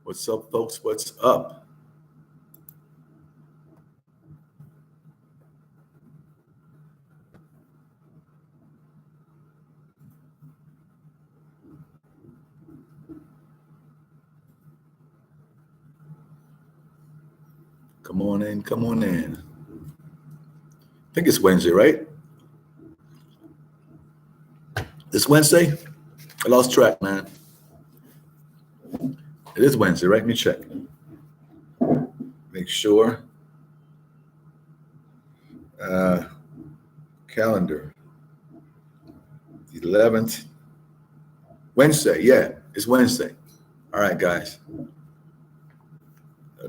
What's up, folks? What's up? Come on in, come on in. I think it's Wednesday, right? It's Wednesday? I lost track, man. It is Wednesday, right? Let me check. Make sure. Calendar. 11th. Wednesday, yeah, it's Wednesday. All right, guys.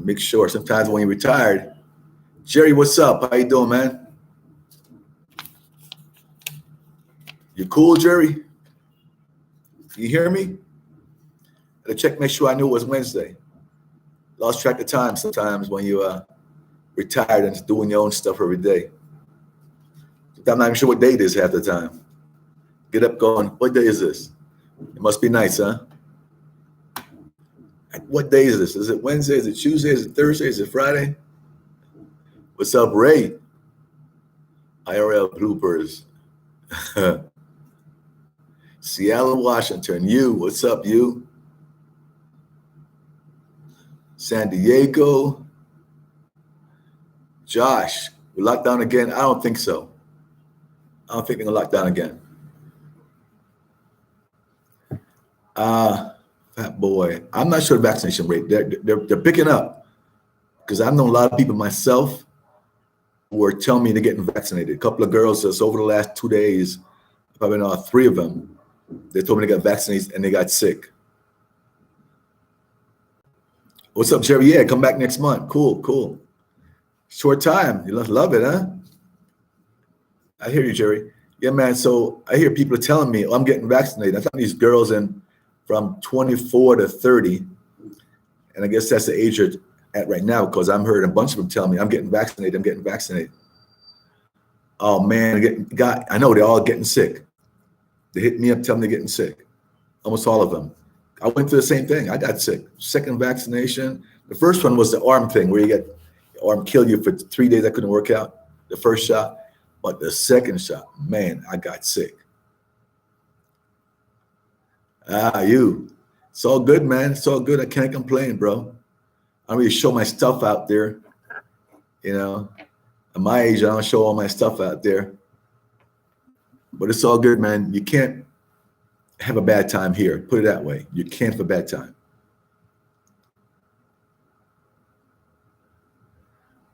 Make sure. Sometimes when you're retired, Jerry, what's up? How you doing, man? You cool, Jerry? You hear me? I had to check, make sure I knew it was Wednesday. Lost track of time sometimes when you retired and doing your own stuff every day. I'm not even sure what day it is half the time. Get up going, what day is this? It must be nice, huh? What day is this? Is it Wednesday? Is it Tuesday? Is it Thursday? Is it Friday? What's up, Ray? IRL bloopers. Seattle, Washington. You, what's up, you? San Diego. Josh, we locked down again? I don't think so. I don't think they're gonna lock down again. Fat boy. I'm not sure the vaccination rate. They're picking up because I've known a lot of people myself who were telling me they're getting vaccinated. A couple of girls just over the last 2 days, probably not 3 of them, they told me they got vaccinated and they got sick. What's up, Jerry? Yeah, come back next month. Cool. Short time. You love it, huh? I hear you, Jerry. Yeah, man. So I hear people telling me, oh, I'm getting vaccinated. I'm telling these girls from 24 to 30. And I guess that's the age you're at right now because I'm heard a bunch of them tell me, I'm getting vaccinated. Oh, man. I know they're all getting sick. They hit me up telling me they're getting sick. Almost all of them. I went through the same thing. I got sick. Second vaccination. The first one was the arm thing where you get your arm kill you for 3 days. I couldn't work out. The first shot. But the second shot, man, I got sick. It's all good, man. It's all good. I can't complain, bro. I don't really show my stuff out there. You know, at my age, I don't show all my stuff out there. But it's all good, man. You can't have a bad time here. Put it that way. You can't have a bad time.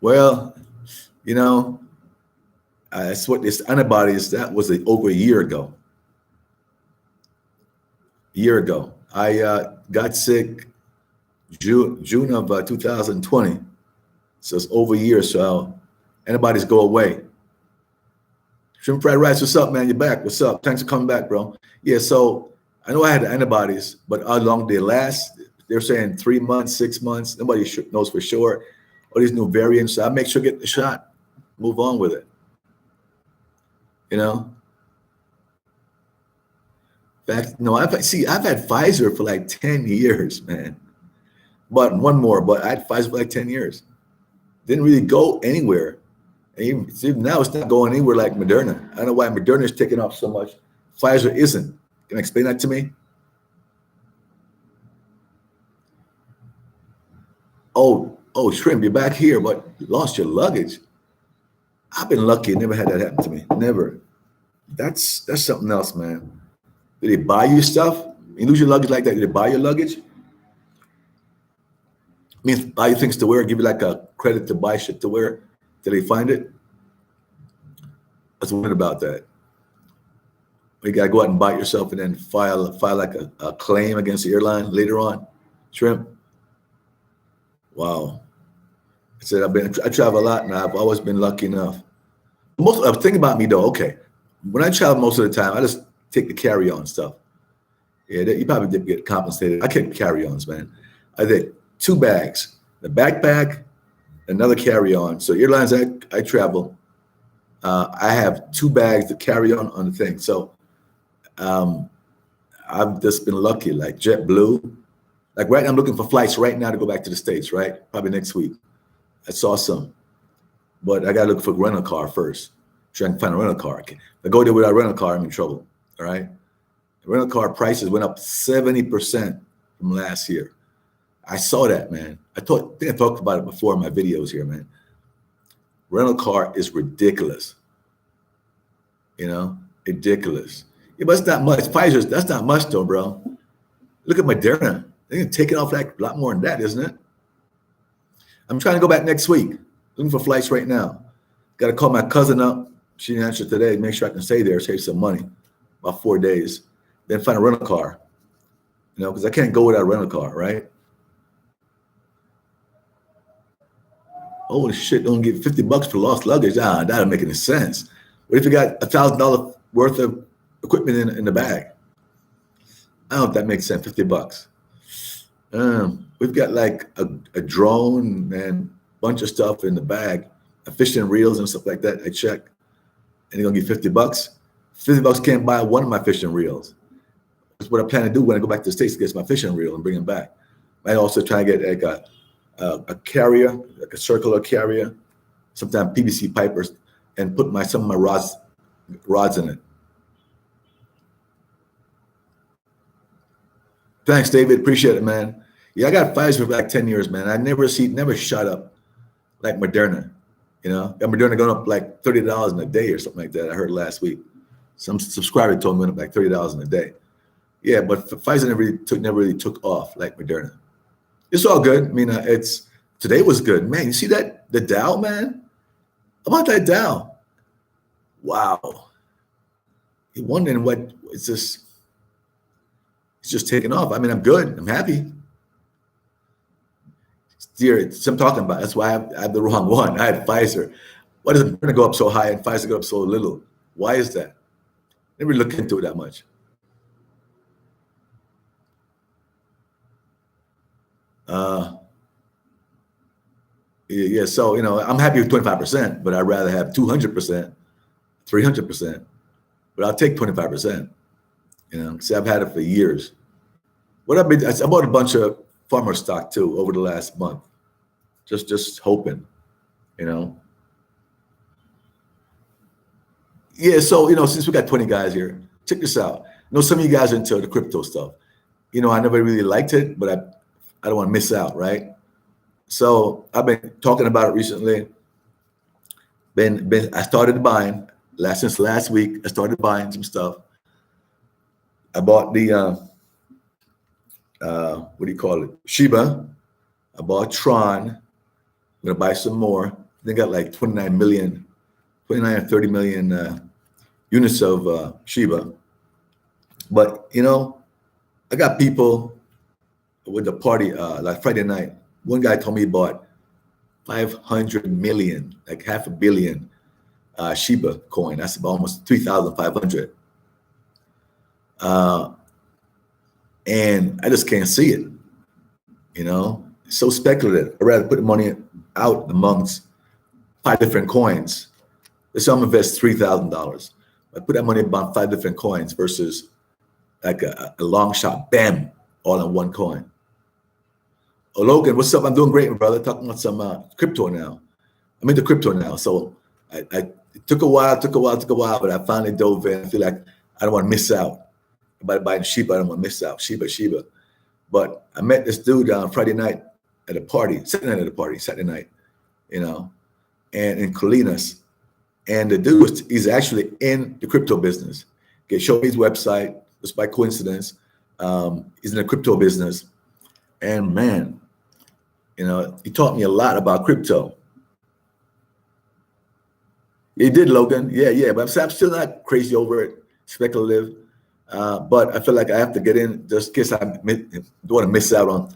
Well, you know, that's what this antibodies, that was over a year ago. I got sick June of 2020. So it's over a year. So antibodies go away. Shrimp fried rice, what's up, man? You're back. What's up? Thanks for coming back, bro. Yeah, so I know I had the antibodies, but how long they last? They're saying 3 months, 6 months. Nobody knows for sure. All these new variants. So I make sure to get the shot. Move on with it. You know? In fact, no, I've had Pfizer for like 10 years, man. But one more, but I had Pfizer for like 10 years. Didn't really go anywhere. And even now it's not going anywhere like Moderna. I don't know why Moderna is taking off so much. Pfizer isn't. Can you explain that to me? Oh, Shrimp, you're back here, but you lost your luggage. I've been lucky. Never had that happen to me. Never. That's something else, man. Did they buy you stuff? You lose your luggage like that. Did they buy your luggage? I mean, buy you things to wear, give you like a credit to buy shit to wear. Did they find it? I was wondering about that. You gotta go out and buy it yourself and then file like a claim against the airline later on. Shrimp. Wow. I said I travel a lot now. I've always been lucky enough. Think about me though. Okay, when I travel most of the time, I just take the carry-on stuff. Yeah, you probably did get compensated. I kept carry-ons, man. I take 2 bags, the backpack, another carry-on. So airlines I travel, I have 2 bags to carry on the thing. So I've just been lucky, like JetBlue. Like right now, I'm looking for flights right now to go back to the States, right? Probably next week. I saw some, but I got to look for a rental car first. Try and find a rental car. If I go there without a rental car, I'm in trouble. All right. The rental car prices went up 70% from last year. I saw that, man. I think I talked about it before in my videos here, man. Rental car is ridiculous. You know, ridiculous. Yeah, but it's not much. Pfizer's, that's not much though, bro. Look at Moderna. They're gonna take it off like a lot more than that, isn't it? I'm trying to go back next week. Looking for flights right now. Got to call my cousin up. She didn't answer today. Make sure I can stay there, save some money. About 4 days. Then find a rental car. You know, because I can't go without a rental car, right? Holy shit, don't get $50 for lost luggage. That don't make any sense. What if you got $1,000 worth of equipment in the bag? I don't know if that makes sense, $50. We've got like a drone and a bunch of stuff in the bag, fishing reels and stuff like that. I check, and you're gonna get $50. $50 can't buy one of my fishing reels. That's what I plan to do when I go back to the States to get my fishing reel and bring them back. I also try to get like a carrier, like a circular carrier, sometimes PVC pipers, and put some of my rods in it. Thanks, David. Appreciate it, man. Yeah, I got Pfizer for like 10 years, man. I never shot up like Moderna. You know, got Moderna going up like $30 in a day or something like that. I heard last week. Some subscriber told me it went up like $30 in a day. Yeah, but Pfizer never really took off like Moderna. It's all good. I mean, today was good, man. You see that the Dow, man? How about that Dow? Wow. You're wondering what it's just. It's just taking off. I mean, I'm good. I'm happy. Dear, I'm talking about. That's why I have the wrong one. I had Pfizer. Why does it go up so high and Pfizer go up so little? Why is that? Never look into it that much. Yeah. So you know, I'm happy with 25%, but I'd rather have 200%, 300%. But I'll take 25%. You know, see, I've had it for years. I bought a bunch of farmer stock too over the last month, just hoping, you know. Yeah, so you know, since we got 20 guys here, check this out. I know some of you guys are into the crypto stuff. You know, I never really liked it, but I don't want to miss out, right? So I've been talking about it recently. I started buying since last week. I started buying some stuff. I bought the what do you call it? Shiba. I bought Tron. I'm gonna buy some more. They got like 29 or 30 million units of Shiba. But you know, I got people with the party like Friday night. One guy told me he bought 500 million, like half a billion Shiba coin. That's about almost 3,500. And I just can't see it. You know, it's so speculative. I'd rather put the money out amongst 5 different coins. So I'm invest $3,000. I put that money about 5 different coins versus like a long shot, bam, all in one coin. Oh, Logan, what's up? I'm doing great, brother. Talking about some crypto now. I'm into crypto now. So it took a while, but I finally dove in. I feel like I don't want to miss out. By buying Shiba, I don't want to miss out. Shiba. But I met this dude on Friday night at a party, Saturday night, you know, and in Colinas. And the dude he's actually in the crypto business. Okay, showed me his website, just by coincidence. He's in the crypto business. And man, you know, he taught me a lot about crypto. He did, Logan. Yeah. But I'm still not crazy over it, speculative. But I feel like I have to get in just in case I don't want to miss out on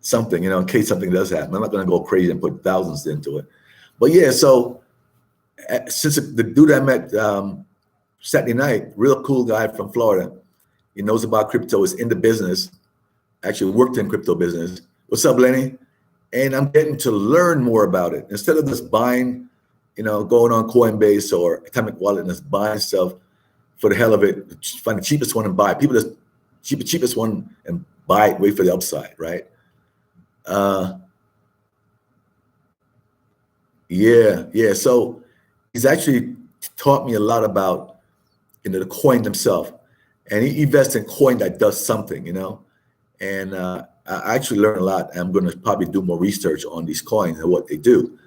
something, you know, in case something does happen. I'm not going to go crazy and put thousands into it. But yeah, so since the dude I met Saturday night, real cool guy from Florida, he knows about crypto, is in the business, actually worked in crypto business. What's up, Lenny? And I'm getting to learn more about it. Instead of just buying, you know, going on Coinbase or Atomic Wallet and just buying stuff for the hell of it, find the cheapest one and buy. People just cheapest one and buy it, wait for the upside, right? Uh, yeah. So he's actually taught me a lot about the coin themselves, and he invests in coin that does something, And I actually learned a lot. I'm going to probably do more research on these coins and what they do.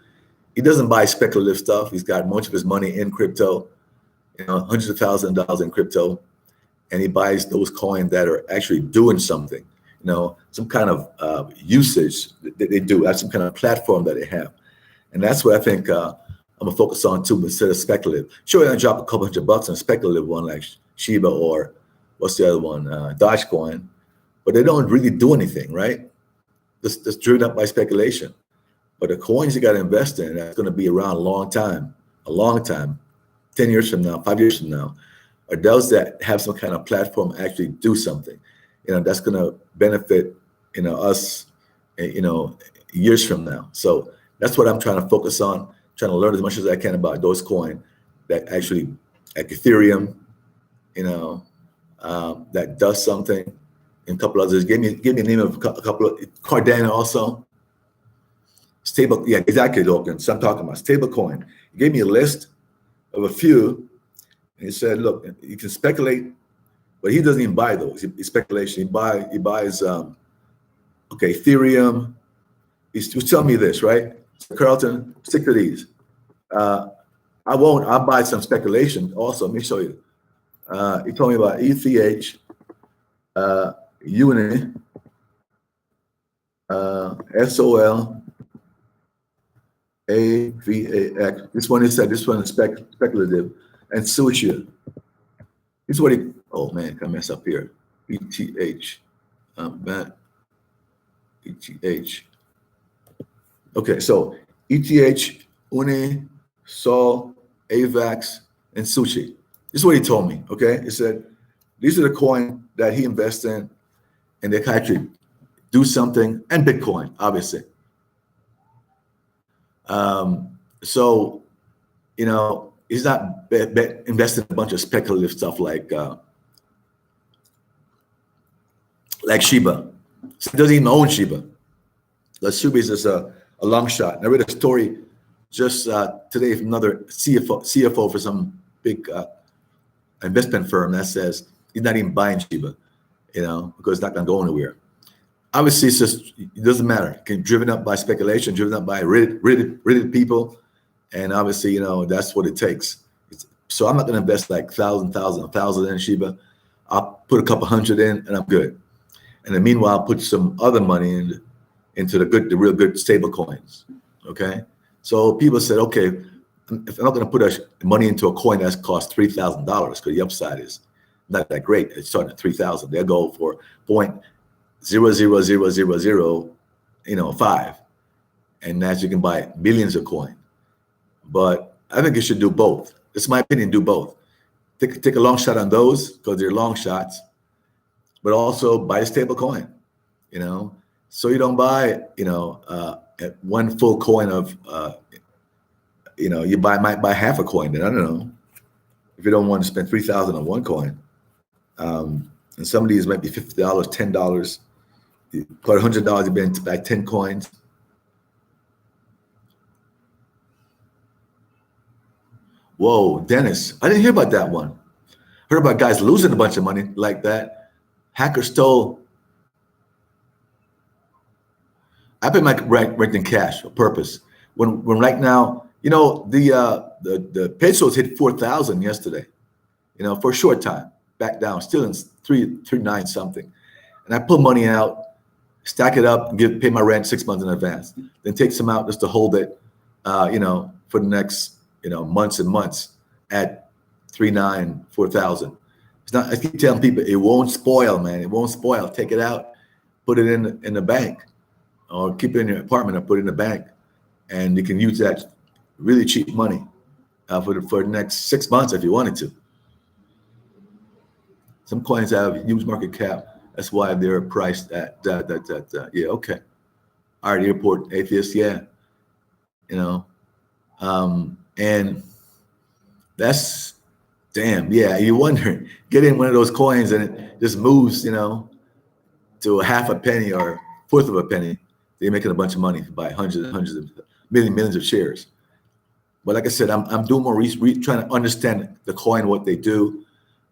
He doesn't buy speculative stuff. He's got much of his money in crypto, hundreds of thousands of dollars in crypto, and he buys those coins that are actually doing something, some kind of usage that they do. That's some kind of platform that they have. And that's what I think I'm gonna focus on too, instead of speculative. Sure, I drop a couple $100 on a speculative one like Shiba or what's the other one, Dogecoin, but they don't really do anything, right? Just driven up by speculation. But the coins you got to invest in, that's going to be around a long time, 10 years from now, 5 years from now, are those that have some kind of platform actually do something, that's going to benefit, us, years from now. So that's what I'm trying to focus on, trying to learn as much as I can about those coins that actually, like Ethereum, that does something, and a couple others. Give me a name of a couple of Cardano also. Stable, yeah, exactly, Dawkins. So I'm talking about stable coin. He gave me a list of a few, and he said, "Look, you can speculate, but he doesn't even buy those. It's speculation. He buys, Ethereum. He was telling me this, right? So Carlton, stick to these. I won't. I'll buy some speculation also. Let me show you. He told me about ETH, UNI, SOL, AVAX. This one is speculative, and Sushi. This is what he. Oh man, I mess up here. ETH, Matt. ETH. Okay, so ETH, UNI, Sol, AVAX, and Sushi. This is what he told me. Okay, he said these are the coins that he invests in, and they can actually do something, and Bitcoin, obviously. So, he's not investing in a bunch of speculative stuff like Shiba. So he doesn't even own Shiba. The Shiba is just a long shot. And I read a story just today from another CFO for some big investment firm that says he's not even buying Shiba, because it's not going to go anywhere. Obviously, it doesn't matter. It can be driven up by speculation, driven up by rated people, and obviously, that's what it takes. So I'm not going to invest like thousand in Shiba. I'll put a couple hundred in, and I'm good. And then meanwhile, I'll put some other money into the real good stable coins. Okay, so people said, okay, if I'm not going to put money into a coin that's cost $3,000 because the upside is not that great, it's starting at 3,000. They'll go for 0.00005, and that you can buy millions of coin. But I think you should do both. It's my opinion. Do both. Take a long shot on those because they're long shots, but also buy a stable coin. So you don't buy one full coin of you might buy half a coin. Then I don't know if you don't want to spend 3,000 on one coin. And some of these might be $50, $10. You put $100, you've been to buy 10 coins. Whoa, Dennis, I didn't hear about that one. Heard about guys losing a bunch of money like that. Hacker stole. I pay my rent in cash for purpose. When right now, the pesos hit 4,000 yesterday. For a short time, back down, still in 3.9 something. And I pull money out, stack it up, and pay my rent 6 months in advance. Then take some out just to hold it, for the next, months and months at 3.9, 4,000. It's not. I keep telling people it won't spoil, man. It won't spoil. Take it out, put it in the bank, or keep it in your apartment or put it in the bank, and you can use that really cheap money for the next 6 months if you wanted to. Some coins have huge market cap. That's why they're priced at that. Yeah, okay. All right, airport atheist. Yeah, and that's damn. Yeah, you wonder, get in one of those coins and it just moves, to to a half a penny or fourth of a penny, they're making a bunch of money by hundreds and hundreds of millions of shares. But like I said, I'm doing more research, trying to understand the coin, what they do,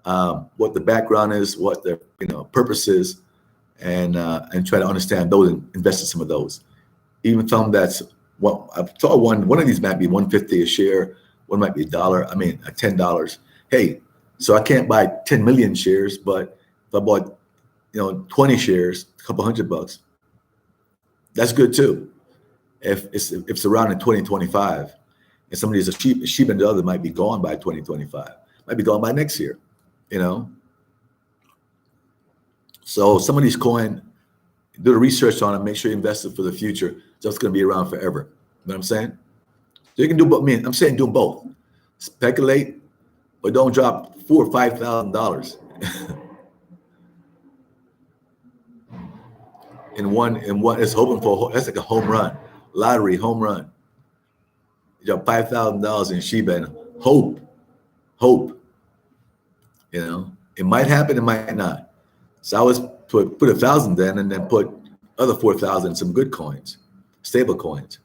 what the background is, what their purpose is, and try to understand those and invest in some of those. Even some that's I saw one of these might be $1.50 a share, one might be $1. I mean, $10. Hey, so I can't buy 10 million shares, but if I bought 20 shares, a couple $100, that's good too. If it's around in 2025, and some of these a sheep and the other might be gone by 2025, might be gone by next year, So some of these coin, do the research on it, make sure you invest it for the future. So it's going to be around forever. You know what I'm saying? So you can do both. I'm saying do both. Speculate, but don't drop $4,000 or $5,000 in one it's hoping for. That's like a home run, lottery home run. You drop $5,000 in Shiba and hope. It might happen, it might not. So I always put 1,000 then, and then put other 4,000 in some good coins, stable coins.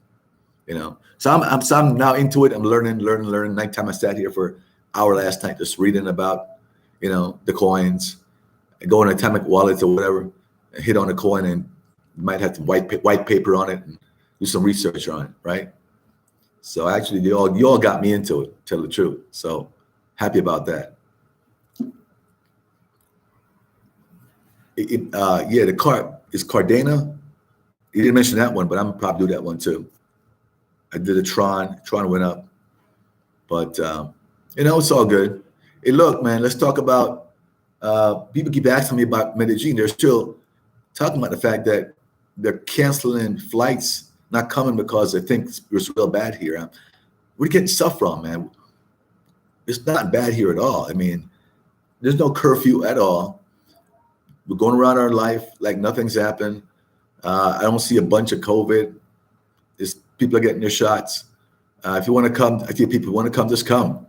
So I'm now into it. I'm learning. Nighttime I sat here for an hour last night just reading about the coins, and go in atomic wallets or whatever, and hit on a coin, and you might have to white paper on it and do some research on it, right? So actually, you all got me into it, tell the truth. So happy about that. The card is Cardano. You didn't mention that one, but I'm probably do that one too. I did a Tron. Tron went up, but it's all good. Hey, look, man, let's talk about. People keep asking me about Medellin. They're still talking about the fact that they're canceling flights, not coming because they think it's real bad here. We're getting stuff from, man. It's not bad here at all. I mean, there's no curfew at all. We're going around our life like nothing's happened. I don't see a bunch of COVID. People are getting their shots. If you want to come, I think people want to come, just come.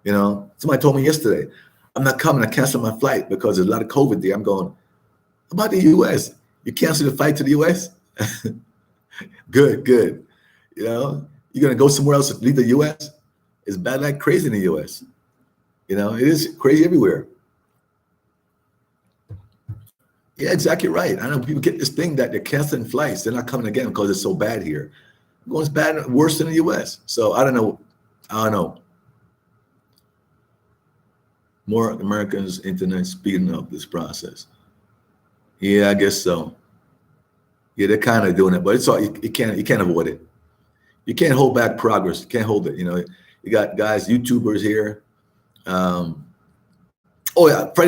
Somebody told me yesterday, I'm not coming. I canceled my flight because there's a lot of COVID there. I'm going, how about the U.S.? You canceled the flight to the U.S.? Good. You're going to go somewhere else to leave the U.S.? It's bad like crazy in the U.S. It is crazy everywhere. Yeah, exactly right. I know people get this thing that they're canceling flights. They're not coming again because it's so bad here. It's bad, worse than the U.S. So I don't know. More Americans, internet speeding up this process. Yeah, I guess so. Yeah, they're kind of doing it, but it's all you can't avoid it. You can't hold back progress. You can't hold it. You got guys, YouTubers here. Friday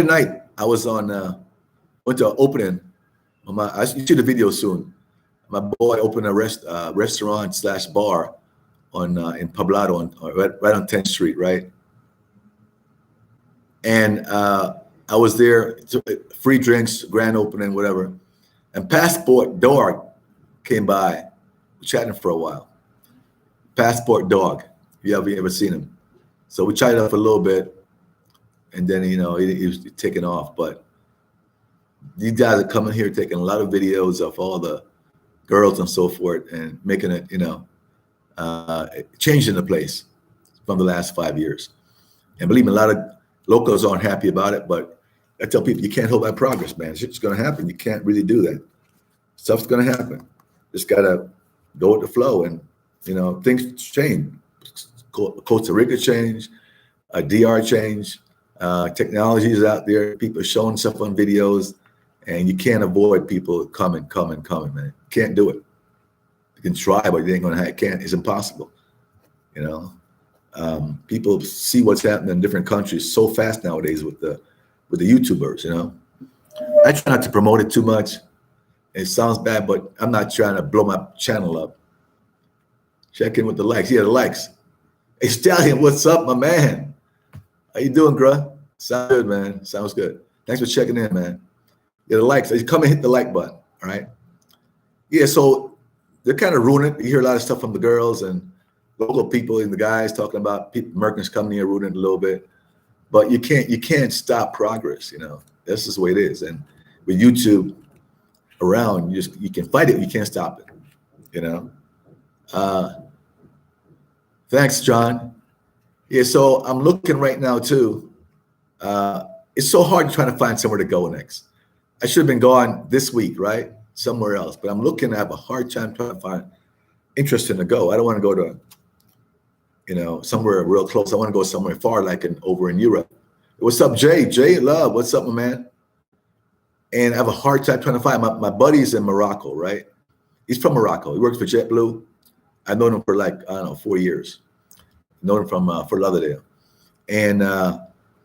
night I was on. Went to an opening. I see the video soon. My boy opened a restaurant/bar in Poblado, right on 10th Street, right? And I was there, free drinks, grand opening, whatever. And Passport Dog came by, chatting for a while. Passport Dog, you ever seen him? So we chatted up a little bit, and then he was taking off, but. These guys are coming here taking a lot of videos of all the girls and so forth and making it, changing the place from the last 5 years. And believe me, a lot of locals aren't happy about it, but I tell people you can't hold back progress, man. Shit's going to happen. You can't really do that. Stuff's going to happen. Just got to go with the flow, and, things change. Costa Rica changed, DR changed, technology is out there. People are showing stuff on videos. And you can't avoid people coming, man. Can't do it. You can try, but you ain't gonna. Can't. It's impossible. People see what's happening in different countries so fast nowadays with the YouTubers. I try not to promote it too much. It sounds bad, but I'm not trying to blow my channel up. Check in with the likes. Yeah, the likes. Hey, Stallion, what's up, my man? How you doing, bruh? Sounds good, man. Sounds good. Thanks for checking in, man. Yeah, the likes. You come and hit the like button, all right? Yeah, so they're kind of ruining it. You hear a lot of stuff from the girls and local people and the guys talking about Americans coming here ruining it a little bit. But you can't stop progress, That's just the way it is. And with YouTube, around. You can fight it, you can't stop it. You know. Thanks, John. Yeah, so I'm looking right now too. It's so hard trying to find somewhere to go next. I should have been gone this week, right? Somewhere else, but I'm looking. I have a hard time trying to find interesting to go. I don't want to go to, somewhere real close. I want to go somewhere far, like over in Europe. What's up, Jay? Jay, love. What's up, my man? And I have a hard time trying to find my buddy's in Morocco, right? He's from Morocco. He works for JetBlue. I've known him for 4 years. Known him from Fort Lauderdale, and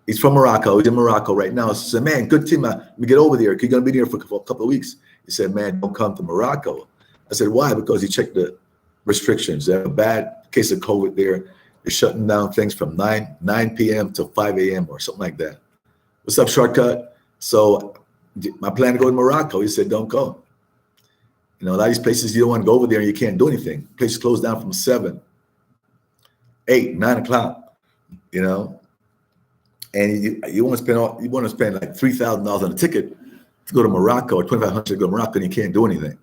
he's from Morocco. He's in Morocco right now. So I said, man, good team. Let me get over there. You're gonna be there for a couple of weeks. He said, man, don't come to Morocco. I said, why? Because he checked the restrictions. They have a bad case of COVID there. They're shutting down things from 9 p.m. to 5 a.m. or something like that. What's up, Shortcut? So my plan to go to Morocco. He said, don't go. A lot of these places you don't want to go over there and you can't do anything. Places closed down from 7, 8, 9 o'clock, and you want to spend like $3,000 on a ticket to go to Morocco, or $2,500 to go to Morocco, and you can't do anything.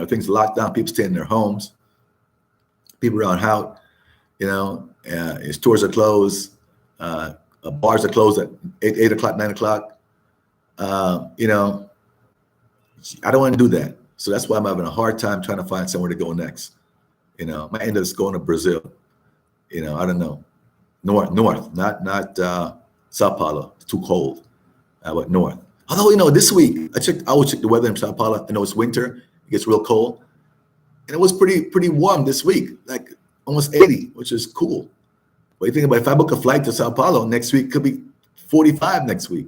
Things locked down. People stay in their homes. People are on out. Stores are closed. Bars are closed at 8 o'clock, 9 o'clock. I don't want to do that. So that's why I'm having a hard time trying to find somewhere to go next. I might end up going to Brazil. I don't know. North, not Sao Paulo. It's too cold. But north. Although, this week I will check the weather in Sao Paulo. I know it's winter. It gets real cold. And it was pretty warm this week, like almost 80, which is cool. But you think about if I book a flight to Sao Paulo next week, could be 45 next week.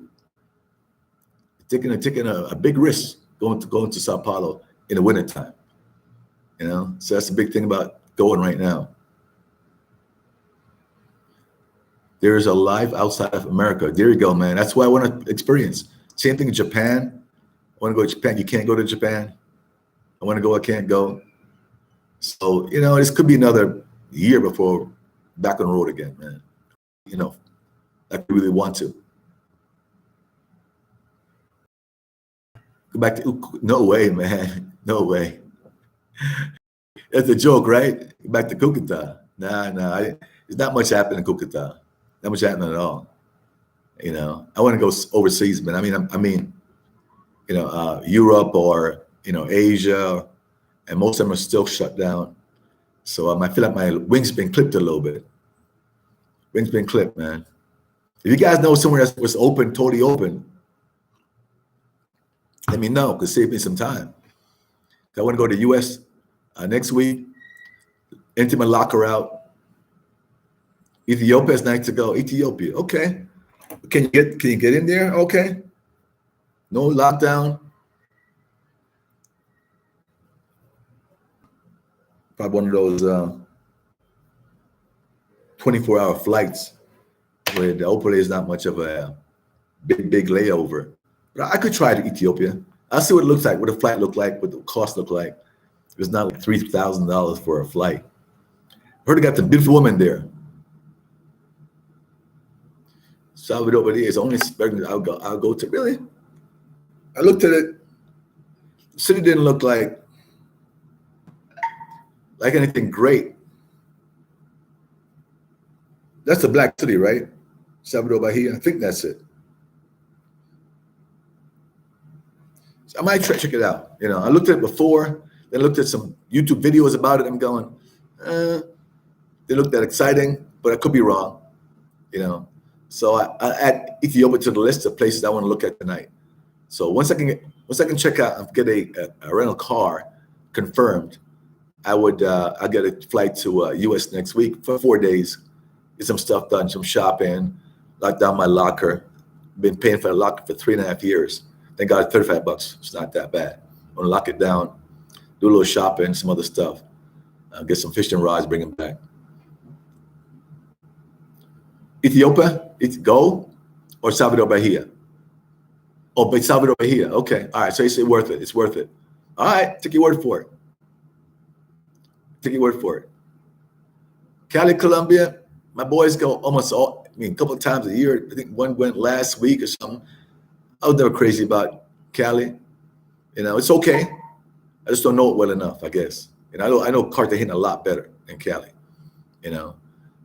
Taking a big risk going to Sao Paulo in the wintertime. So that's the big thing about going right now. There is a life outside of America. There you go, man. That's what I want to experience. Same thing in Japan. I want to go to Japan. You can't go to Japan. I want to go. I can't go. So, this could be another year before back on the road again, man. I really want to. Go back to, no way, man. No way. That's a joke, right? Go back to Cucuta. Nah. There's not much happening in Cucuta. Not much happening at all. I want to go overseas, man. I mean, Europe or Asia, and most of them are still shut down. So I feel like my wings been clipped a little bit. Wings been clipped, man. If you guys know somewhere that was open, totally open, let me know. Could save me some time. I want to go to the U.S. Next week. Empty my locker out. Ethiopia is nice to go. Ethiopia, okay. Can you get in there? Okay. No lockdown. Probably one of those 24-hour flights where hopefully is not much of a big layover. But I could try to Ethiopia. I'll see what it looks like, what the flight look like, what the cost look like. It's not like $3,000 for a flight. I heard they got the beautiful woman there. Salvador Bahia is only I'll go to. Really? I looked at it. The city didn't look like anything great. That's the black city, right? Salvador Bahia. I think that's it. So I might try to check it out. I looked at it before. Then looked at some YouTube videos about it. I'm going, they looked that exciting, but I could be wrong. So I add Ethiopia to the list of places I want to look at tonight. So once I can check out, get a rental car confirmed, I'll get a flight to U.S. next week for 4 days, get some stuff done, some shopping, lock down my locker. Been paying for the locker for 3.5 years. Thank God, $35. It's not that bad. I want to lock it down, do a little shopping, some other stuff, get some fishing rods, bring them back. Ethiopia, go, or Salvador Bahia? Oh, but Salvador Bahia. Okay, all right. So you say worth it. It's worth it. All right, take your word for it. Take your word for it. Cali, Colombia. My boys go almost a couple of times a year. I think one went last week or something. I was never crazy about Cali. You know, it's okay. I just don't know it well enough, I guess. And I know Cartagena a lot better than Cali. You know,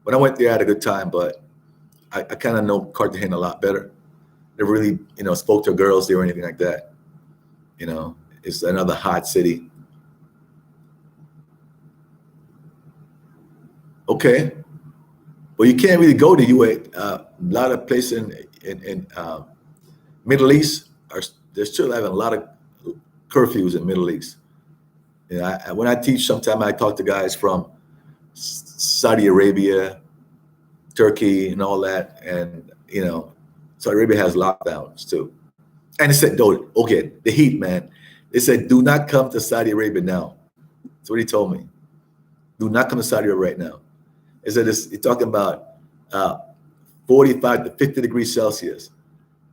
when I went there, I had a good time, but I kind of know Cartagena a lot better. Never really, you know, spoke to girls there or anything like that. You know, it's another hot city. Okay, well, you can't really go to UA. A lot of places in Middle East are they're still having a lot of curfews in Middle East. You know, when I teach, sometimes I talk to guys from Saudi Arabia, Turkey, and all that, and you know, Saudi Arabia has lockdowns too. And they said, "Don't okay, the heat, man." They said, "Do not come to Saudi Arabia now." That's what he told me. Do not come to Saudi Arabia right now. He said, "You're talking about 45 to 50 degrees Celsius.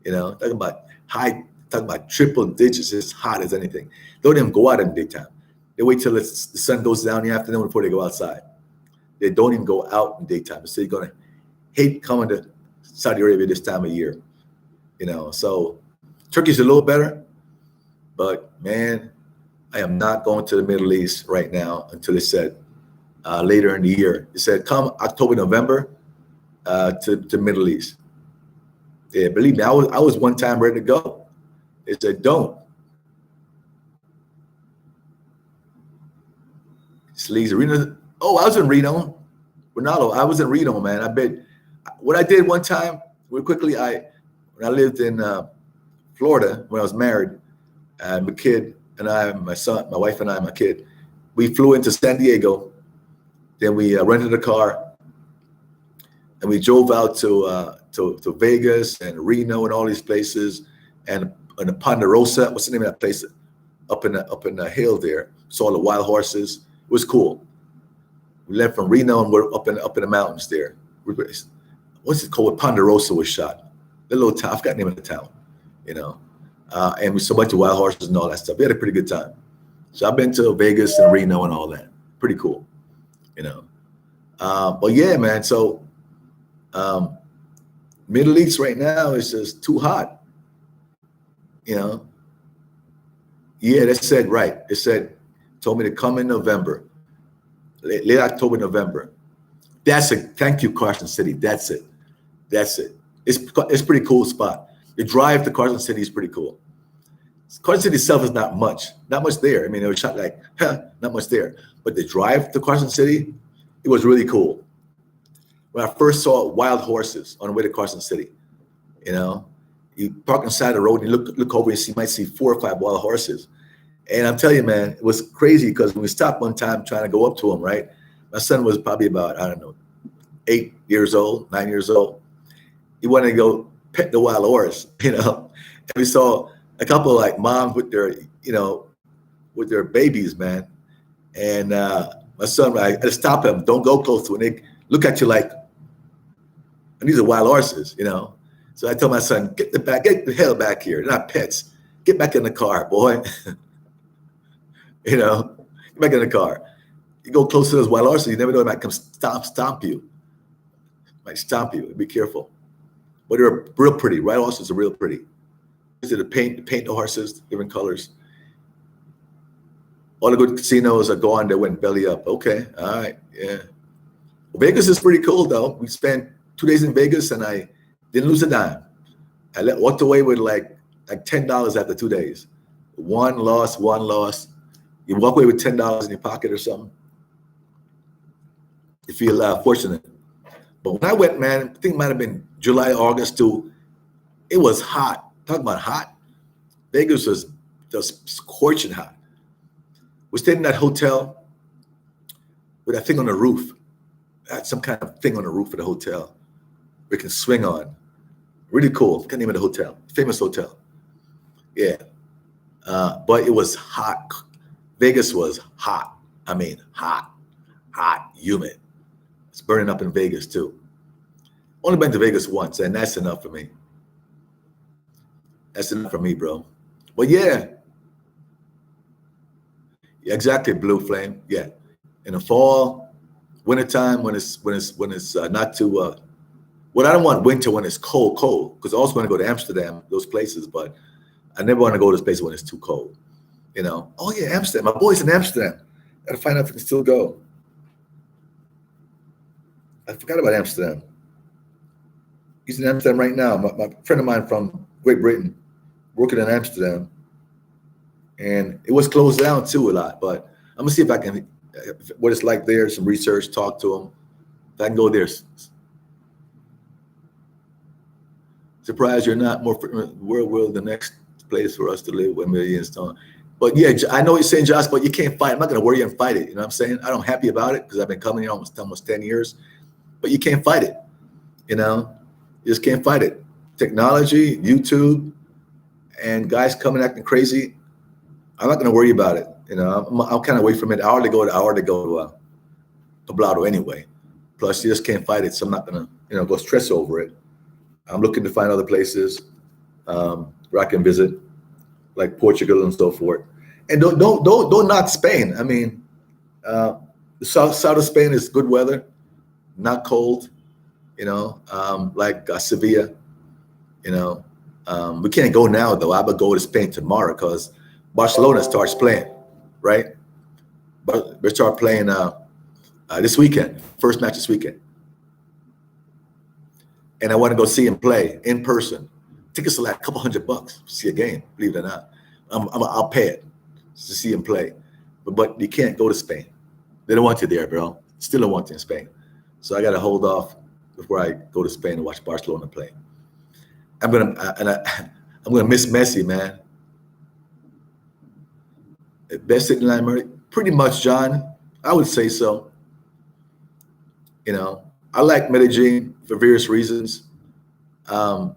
You know, talking about high, talking about triple digits. It's hot as anything. Don't even go out in the daytime. They wait till the sun goes down in the afternoon before they go outside. They don't even go out in the daytime. So you're gonna hate coming to Saudi Arabia this time of year. You know, so Turkey's a little better, but man, I am not going to the Middle East right now until it said later in the year. It said come October, November to Middle East. Yeah, believe me, I was one time ready to go. They said don't. Sleaze Reno. Oh, I was in Reno. Ronaldo, I was in Reno, man. I bet what I did one time, real quickly, when I lived in Florida when I was married, and my kid and I, my son, my wife and I, my kid, we flew into San Diego. Then we rented a car, and we drove out to Vegas and Reno and all these places, and the Ponderosa. What's the name of that place? Up in the hill there. Saw the wild horses. It was cool. We left from Reno and we're up in the mountains there. What's it called? Ponderosa was shot. The little town. I forgot the name of the town. You know, and we saw a bunch of wild horses and all that stuff. We had a pretty good time. So I've been to Vegas and Reno and all that. Pretty cool. You know, but yeah, man. So Middle East right now is just too hot. You know. Yeah, that said right. It said told me to come in November, late October, November. That's it. Thank you, Carson City. That's it. That's it. It's pretty cool spot. The drive to Carson City is pretty cool. Carson City itself is not much there. I mean, it was shot like, not much there. But the drive to Carson City, it was really cool. When I first saw wild horses on the way to Carson City, you know, you park on the side of the road and you look over and you might see 4 or 5 wild horses. And I'm telling you, man, it was crazy because when we stopped one time trying to go up to them, right? My son was probably about, I don't know, 8 years old, 9 years old. He wanted to go pet the wild horse, you know. And we saw a couple of like moms with their, you know, with their babies, man. And my son, I had to stop him. Don't go close to it. And they look at you like, and these are wild horses, you know. So I told my son, get the hell back here. They're not pets. Get back in the car, boy. You know, get back in the car. You go close to those wild horses, you never know, it might come stomp you. Might stomp you. Be careful. But they're real pretty. Wild horses are real pretty. The paint the horses, different colors. All the good casinos are gone. They went belly up. Okay, all right, yeah. Well, Vegas is pretty cool, though. We spent 2 days in Vegas, and I didn't lose a dime. I walked away with like $10 after 2 days. One loss. You walk away with $10 in your pocket or something. You feel fortunate. But when I went, man, I think it might have been July, August too. It was hot. Talking about hot. Vegas was just scorching hot. We stayed in that hotel with that thing on the roof. Had some kind of thing on the roof of the hotel we can swing on. Really cool. Can't name of the hotel. Famous hotel. Yeah. But it was hot. Vegas was hot. I mean, hot, humid. It's burning up in Vegas too. Only been to Vegas once, and that's enough for me. That's enough for me, bro. But yeah, exactly, Blue Flame. Yeah, in the fall, wintertime, when it's not too. Well, I don't want winter when it's cold, because I also want to go to Amsterdam, those places, but I never want to go to those places when it's too cold. You know, oh yeah, Amsterdam. My boy's in Amsterdam. Gotta find out if we can still go. I forgot about Amsterdam. He's in Amsterdam right now. My friend of mine from Great Britain working in Amsterdam, and it was closed down too a lot. But I'm gonna see if I can, what it's like there. Some research, talk to him. If I can go there. Surprised you're not more. Where will the next place for us to live when Medellin is done? But yeah, I know what you're saying, Josh, but you can't fight. I'm not gonna worry and fight it. You know what I'm saying? I'm happy about it because I've been coming here almost 10 years. But you can't fight it. You know, you just can't fight it. Technology, YouTube, and guys coming acting crazy. I'm not gonna worry about it. You know, I'm kind of away from it. Hour to go to Poblado anyway. Plus, you just can't fight it, so I'm not gonna go stress over it. I'm looking to find other places where I can visit, like Portugal and so forth. And don't knock Spain. I mean, the south of Spain is good weather, not cold. Like Sevilla. We can't go now though. I would go to Spain tomorrow because Barcelona starts playing, right? But they start playing this weekend. First match this weekend. And I want to go see him play in person. Tickets are like a couple $100 to see a game, believe it or not. I'll pay it to see him play. But you can't go to Spain. They don't want you there, bro. Still don't want you in Spain. So I got to hold off before I go to Spain and watch Barcelona play. I'm gonna miss Messi, man. Best city in Latin America, pretty much, John. I would say so. I like Medellin for various reasons, but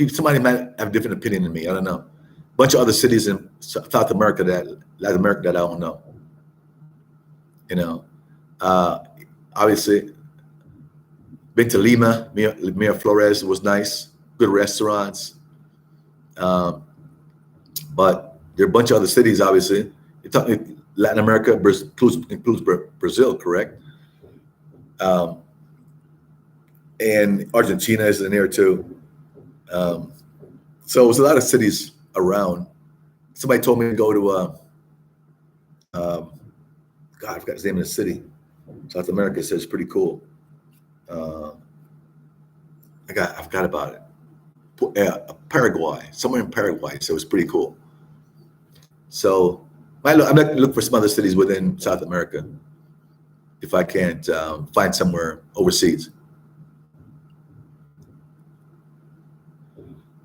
somebody might have a different opinion than me. I don't know. A bunch of other cities in Latin America that I don't know. Obviously, been to Lima, Miraflores was nice, good restaurants. But there are a bunch of other cities, obviously. You're talking Latin America includes Brazil, correct? And Argentina is in there too. So there's a lot of cities around. Somebody told me to go to, God, I forgot the name of the city. South America says it's pretty cool. I forgot about it. Paraguay, somewhere in Paraguay, so it's pretty cool. So I'm going to look for some other cities within South America if I can't find somewhere overseas.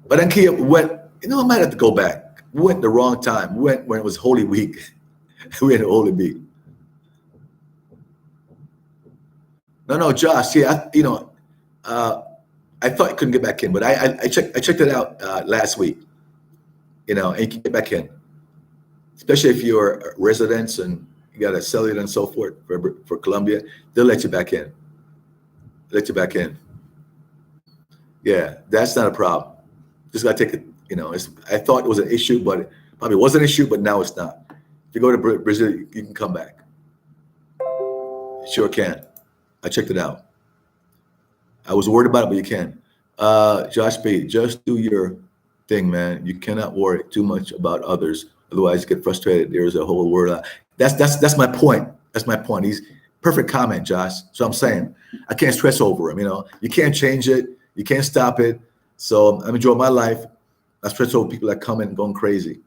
But then Kia went, I might have to go back. We went the wrong time. We went when it was Holy Week. We went Holy Week. No, Josh. Yeah, I thought you couldn't get back in, but I checked it out last week. And you can get back in, especially if you're residents and you got a cellular and so forth for Colombia. They'll let you back in. Yeah, that's not a problem. Just gotta take it. I thought it was an issue, but it probably was an issue, but now it's not. If you go to Brazil, you can come back. You sure can. I checked it out. I was worried about it, but you can. Josh P, just do your thing, man. You cannot worry too much about others, otherwise you get frustrated. There's a whole world. That's my point. That's my point. He's perfect comment, Josh. So I'm saying I can't stress over him. You can't change it. You can't stop it. So I'm enjoying my life. I stress over people that come in going crazy.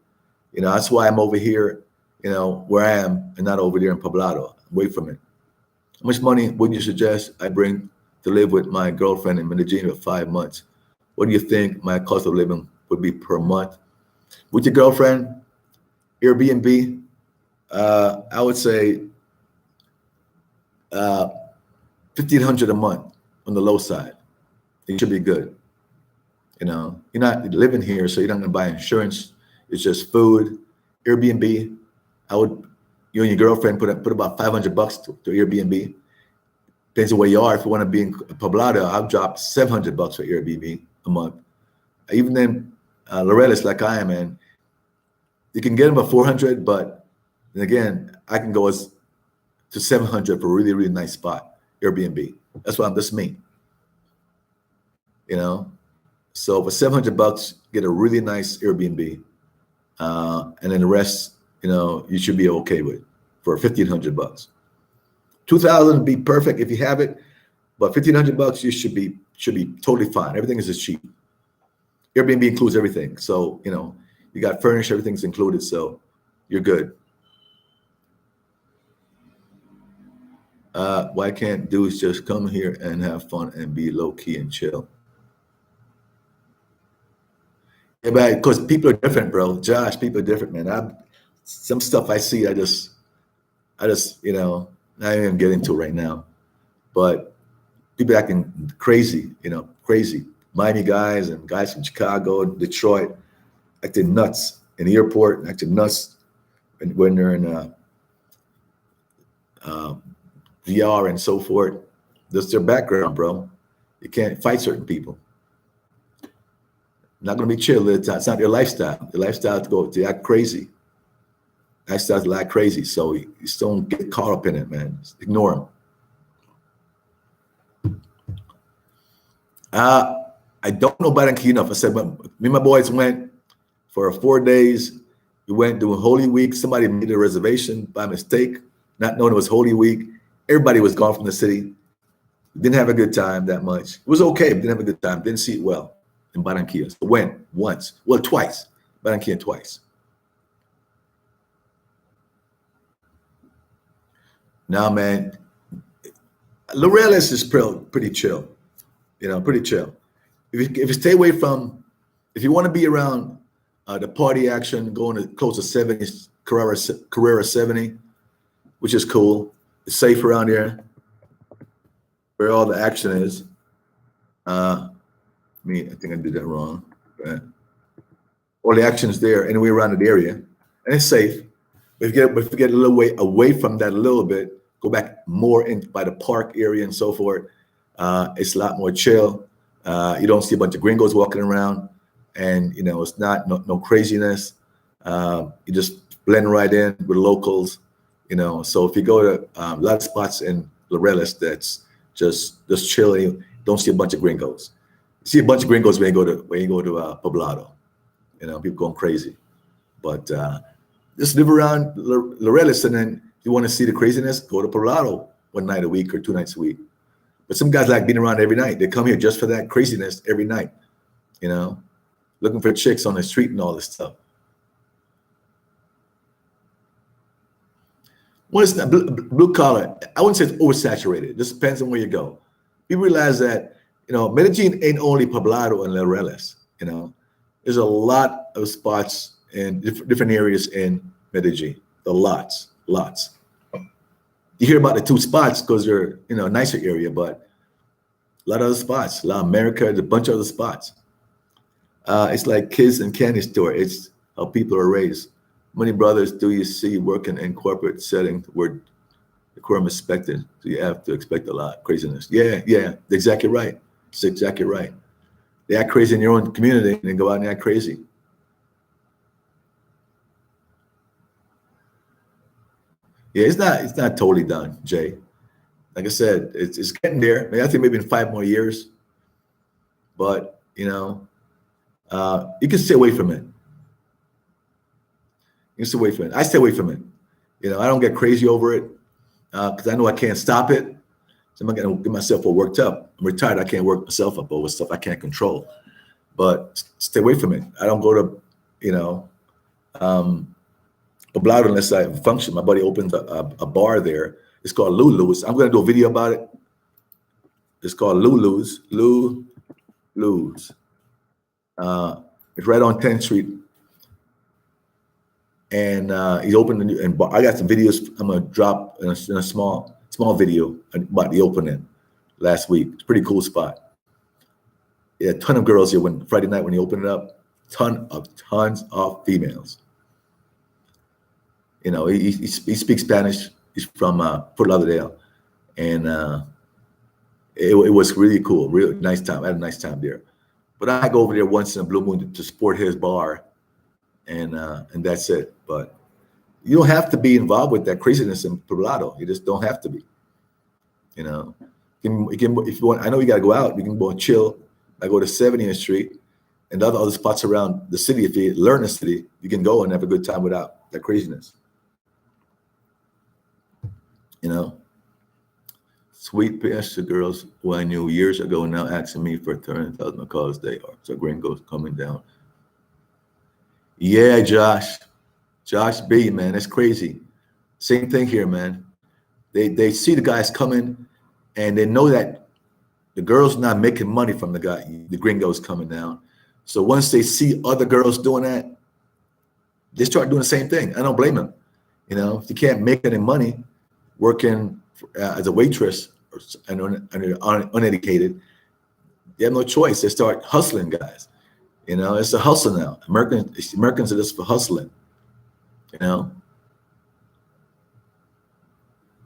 That's why I'm over here, where I am, and not over there in Poblado, away from it. How much money would you suggest I bring to live with my girlfriend in Medellin for 5 months? What do you think my cost of living would be per month? With your girlfriend, Airbnb, I would say $1,500 a month on the low side. It should be good. You're not living here, so you're not going to buy insurance. It's just food. Airbnb, I would, you and your girlfriend put about $500 to Airbnb. Depends on where you are. If you want to be in Poblado, I'll drop $700 for Airbnb a month. Even then, Loretta's like I am, and you can get them at $400, but then again, I can go to $700 for a really, really nice spot, Airbnb. That's me. So for $700, get a really nice Airbnb and then the rest, you should be okay with for $1,500. 2,000 be perfect if you have it, but $1,500 you should be totally fine. Everything is just cheap. Airbnb includes everything, so you got furnished, everything's included, so you're good. Why can't dudes just come here and have fun and be low key and chill? Yeah, but because people are different, bro. Josh, people are different, man. Some stuff I see, I just, not even get into right now. But people acting crazy, crazy. Miami guys and guys from Chicago, Detroit, acting nuts in the airport, acting nuts when they're in VR and so forth. That's their background, bro. You can't fight certain people. Not going to be chill. It's not their lifestyle. Their lifestyle to act crazy. Lifestyle to act crazy. So you just don't get caught up in it, man. Just ignore them. I don't know Barranquilla enough. I said, me and my boys went for 4 days. We went doing Holy Week. Somebody made a reservation by mistake, not knowing it was Holy Week. Everybody was gone from the city. Didn't have a good time that much. It was okay, but didn't have a good time. Didn't see it well in Barranquilla. So went once, well, twice. Barranquilla twice. Now, man, Laureles is pretty chill. Pretty chill. If you stay away from, if you want to be around the party action, going to close to 70s, Carrera 70, which is cool. It's safe around here, where all the action is. I think I did that wrong. But all the action is there anywhere around the area, and it's safe. But if you get a little way away from that a little bit, go back more in by the park area and so forth, it's a lot more chill. You don't see a bunch of gringos walking around, and it's not no craziness. You just blend right in with locals. So if you go to a lot of spots in Laureles that's just chilling, don't see a bunch of gringos. You see a bunch of gringos when you go to Poblado. People going crazy. But just live around Laureles, and then if you want to see the craziness, go to Poblado 1 night a week or 2 nights a week. But some guys like being around every night. They come here just for that craziness every night, looking for chicks on the street and all this stuff. Well, it's not blue collar. I wouldn't say it's oversaturated. It just depends on where you go. You realize that, Medellin ain't only Poblado and Laureles. There's a lot of spots in different areas in Medellin. The lots. You hear about the 2 spots because they're, a nicer area, but a lot of other spots. La America, there's a bunch of other spots. It's like kids in candy store. It's how people are raised. How many brothers do you see working in corporate setting where decorum is expected? So you have to expect a lot. Craziness. Yeah, exactly right. It's exactly right. They act crazy in your own community and then go out and act crazy. Yeah, it's not totally done, Jay. Like I said, it's getting there. I think maybe in 5 more years. But you can stay away from it. You can stay away from it. I stay away from it. I don't get crazy over it because I know I can't stop it. So I'm not gonna get myself all worked up. I'm retired. I can't work myself up over stuff I can't control. But stay away from it. I don't go to, Poblado unless I function. My buddy opens a bar there. It's called Lulu's. I'm gonna do a video about it. It's called Lulu's. Lulu's. It's right on 10th Street. And he's opened and I got some videos I'm gonna drop in a small video about the opening last week. It's a pretty cool spot. Yeah, a ton of girls here Friday night when he opened it up. Tons of females. He speaks Spanish. He's from Fort Lauderdale, and it was really cool. Real nice time. I had a nice time there. But I go over there once in a blue moon to support his bar, and that's it. But you don't have to be involved with that craziness in Poblado. You just don't have to be. You can if you want. I know you got to go out. You can go and chill. I go to 70th Street. and other spots around the city. If you learn the city, you can go and have a good time without that craziness. You know, sweet pasture girls who I knew years ago now asking me for 30,000 calls they are. So gringos coming down. Yeah, Josh B, man, that's crazy. Same thing here, man. They see the guys coming, and they know that the girl's not making money from the gringos coming down. So once they see other girls doing that, they start doing the same thing. I don't blame them. You know, if you can't make any money working as a waitress and uneducated, you have no choice. They start hustling guys. You know, it's a hustle now. Americans are just for hustling. You know,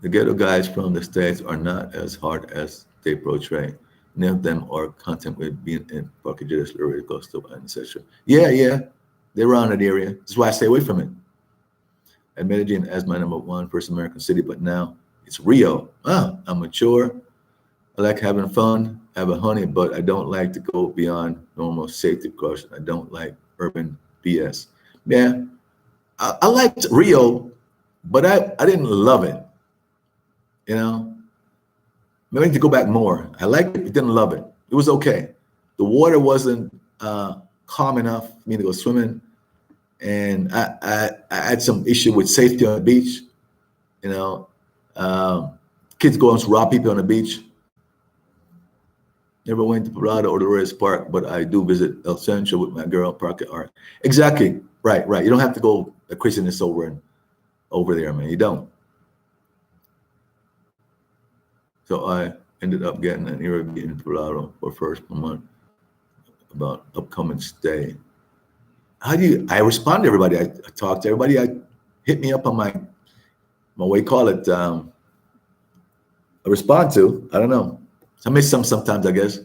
the ghetto guys from the States are not as hard as they portray. Many of them are content with being in packages, Laredo, Costa, and etc. Yeah, they're around that area. That's why I stay away from it. And Medellin as my number one first American city, but now it's Rio. I'm mature. I like having fun, have a honey, but I don't like to go beyond normal safety precautions. I don't like urban BS. Yeah, I liked Rio, but I didn't love it. You know, maybe I need to go back more. I liked it, but didn't love it. It was okay. The water wasn't calm enough for me to go swimming, and I had some issue with safety on the beach. You know, kids going to rob people on the beach. Never went to Parada or the Reyes Park, but I do visit El Centro with my girl, Park Art. Exactly. Right. You don't have to go the craziness over there, man. You don't. So I ended up getting an Airbnb in Parada for first month about upcoming stay. I respond to everybody. I talk to everybody. I hit me up on my way, call it, I respond to. I don't know. I miss sometimes, I guess.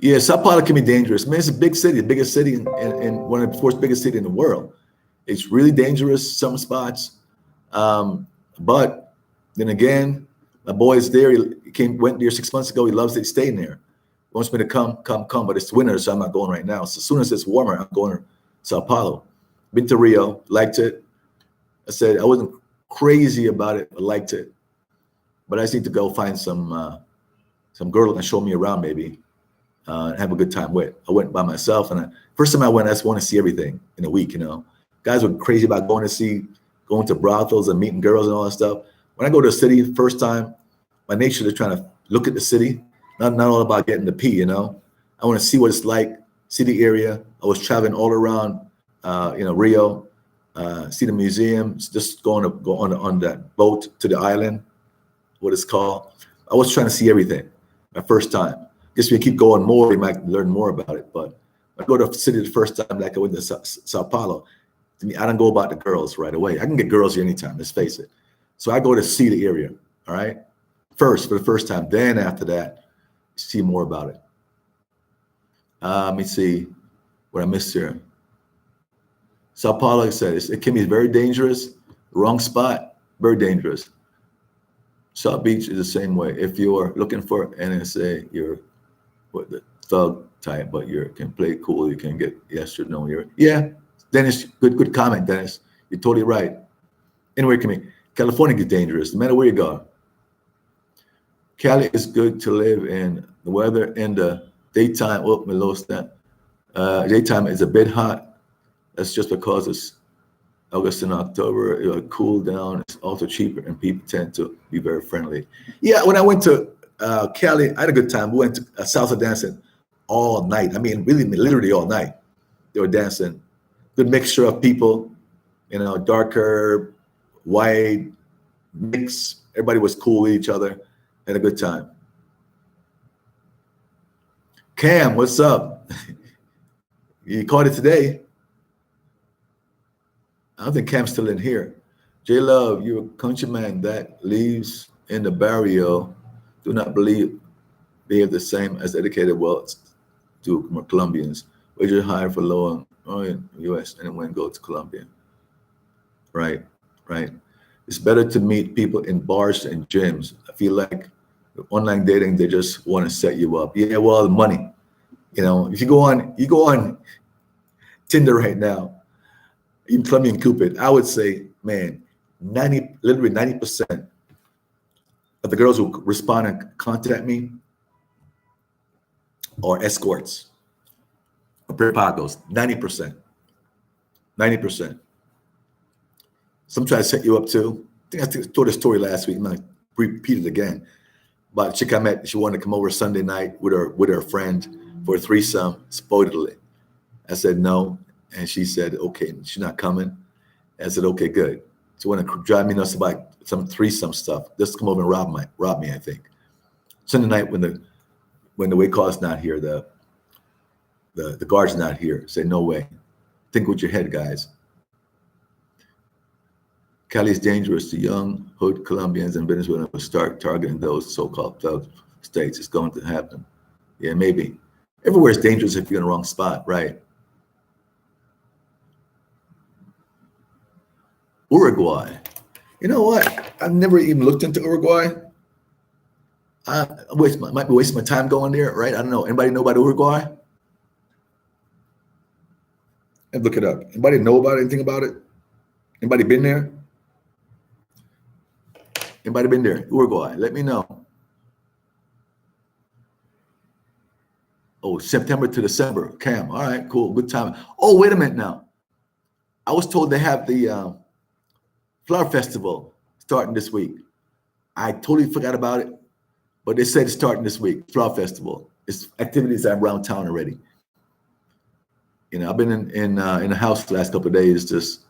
Yeah, Sao Paulo can be dangerous. Man, it's a big city, the biggest city in one of the fourth biggest city in the world. It's really dangerous some spots. But then again, my boy is there. He went there 6 months ago. He loves it. He's staying there. He wants me to come. But it's winter, so I'm not going right now. So as soon as it's warmer, I'm going to Sao Paulo. Been to Rio, liked it. I said I wasn't crazy about it, but liked it. But I just need to go find some girl that can show me around, maybe, and have a good time with. I went by myself, and first time I went, I just want to see everything in a week. You know, guys were crazy about going to brothels and meeting girls and all that stuff. When I go to a city the first time, my nature is trying to look at the city, not all about getting to pee. You know, I want to see what it's like, see the area. I was traveling all around, Rio. See the museum, just go on that boat to the island, what it's called. I was trying to see everything my first time. Guess we keep going more, we might learn more about it. But I go to the city the first time, like I went to Sao Paulo. To me, I don't go about the girls right away. I can get girls here anytime, let's face it. So I go to see the area, all right? For the first time. Then after that, see more about it. Let me see what I missed here. Sao Paulo, like I said, it can be very dangerous. Wrong spot, very dangerous. South Beach is the same way. If you're looking for NSA, you're the thug type, but you can play cool. You can get yes or no. Dennis, good comment, Dennis. You're totally right. Anywhere can be. California gets dangerous, no matter where you go. Cali is good to live in. The weather in the daytime, we lost that. Daytime is a bit hot. That's just because it's August and October. It'll cool down. It's also cheaper, and people tend to be very friendly. Yeah, when I went to Cali, I had a good time. We went to salsa dancing all night. I mean, really, literally all night. They were dancing. Good mixture of people, darker, white, mix. Everybody was cool with each other. Had a good time. Cam, what's up? You caught it today. I don't think Cam's still in here. J Love, you're a countryman that lives in the barrio. Do not believe they have the same as educated wealth to Colombians. Wages higher for low in U.S. and when go to Colombia. Right. It's better to meet people in bars and gyms. I feel like Online dating, they just want to set you up. Yeah, well, the money. If you go on Tinder right now, even Colombian Cupid, I would say, man, literally 90% of the girls who respond and contact me are escorts or prepagos. 90%. 90%. Some try to set you up too. I think I told the story last week. I'm gonna repeat it again. But a chick I met, she wanted to come over Sunday night with her friend for a threesome, supposedly. I said no, and she said okay. She's not coming. I said okay, good. She wanted to drive me nuts about some threesome stuff. Just come over and rob me. I think Sunday night when the wait call's not here, the guard's not here. Say no way. Think with your head, guys. Cali is dangerous. The young hood Colombians and Venezuela will start targeting those so-called thug states. It's going to happen. Yeah, maybe. Everywhere is dangerous if you're in the wrong spot, right? Uruguay. You know what? I've never even looked into Uruguay. I might be wasting my time going there, right? I don't know. Anybody know about Uruguay? And look it up. Anybody know about anything about it? Anybody been there? Anybody been there? Uruguay, let me know. Oh, September to December, Cam. All right, cool, good time. Oh, wait a minute now. I was told they have the Flower Festival starting this week. I totally forgot about it, but they said it's starting this week, Flower Festival. It's activities around town already. I've been in the house the last couple of days, just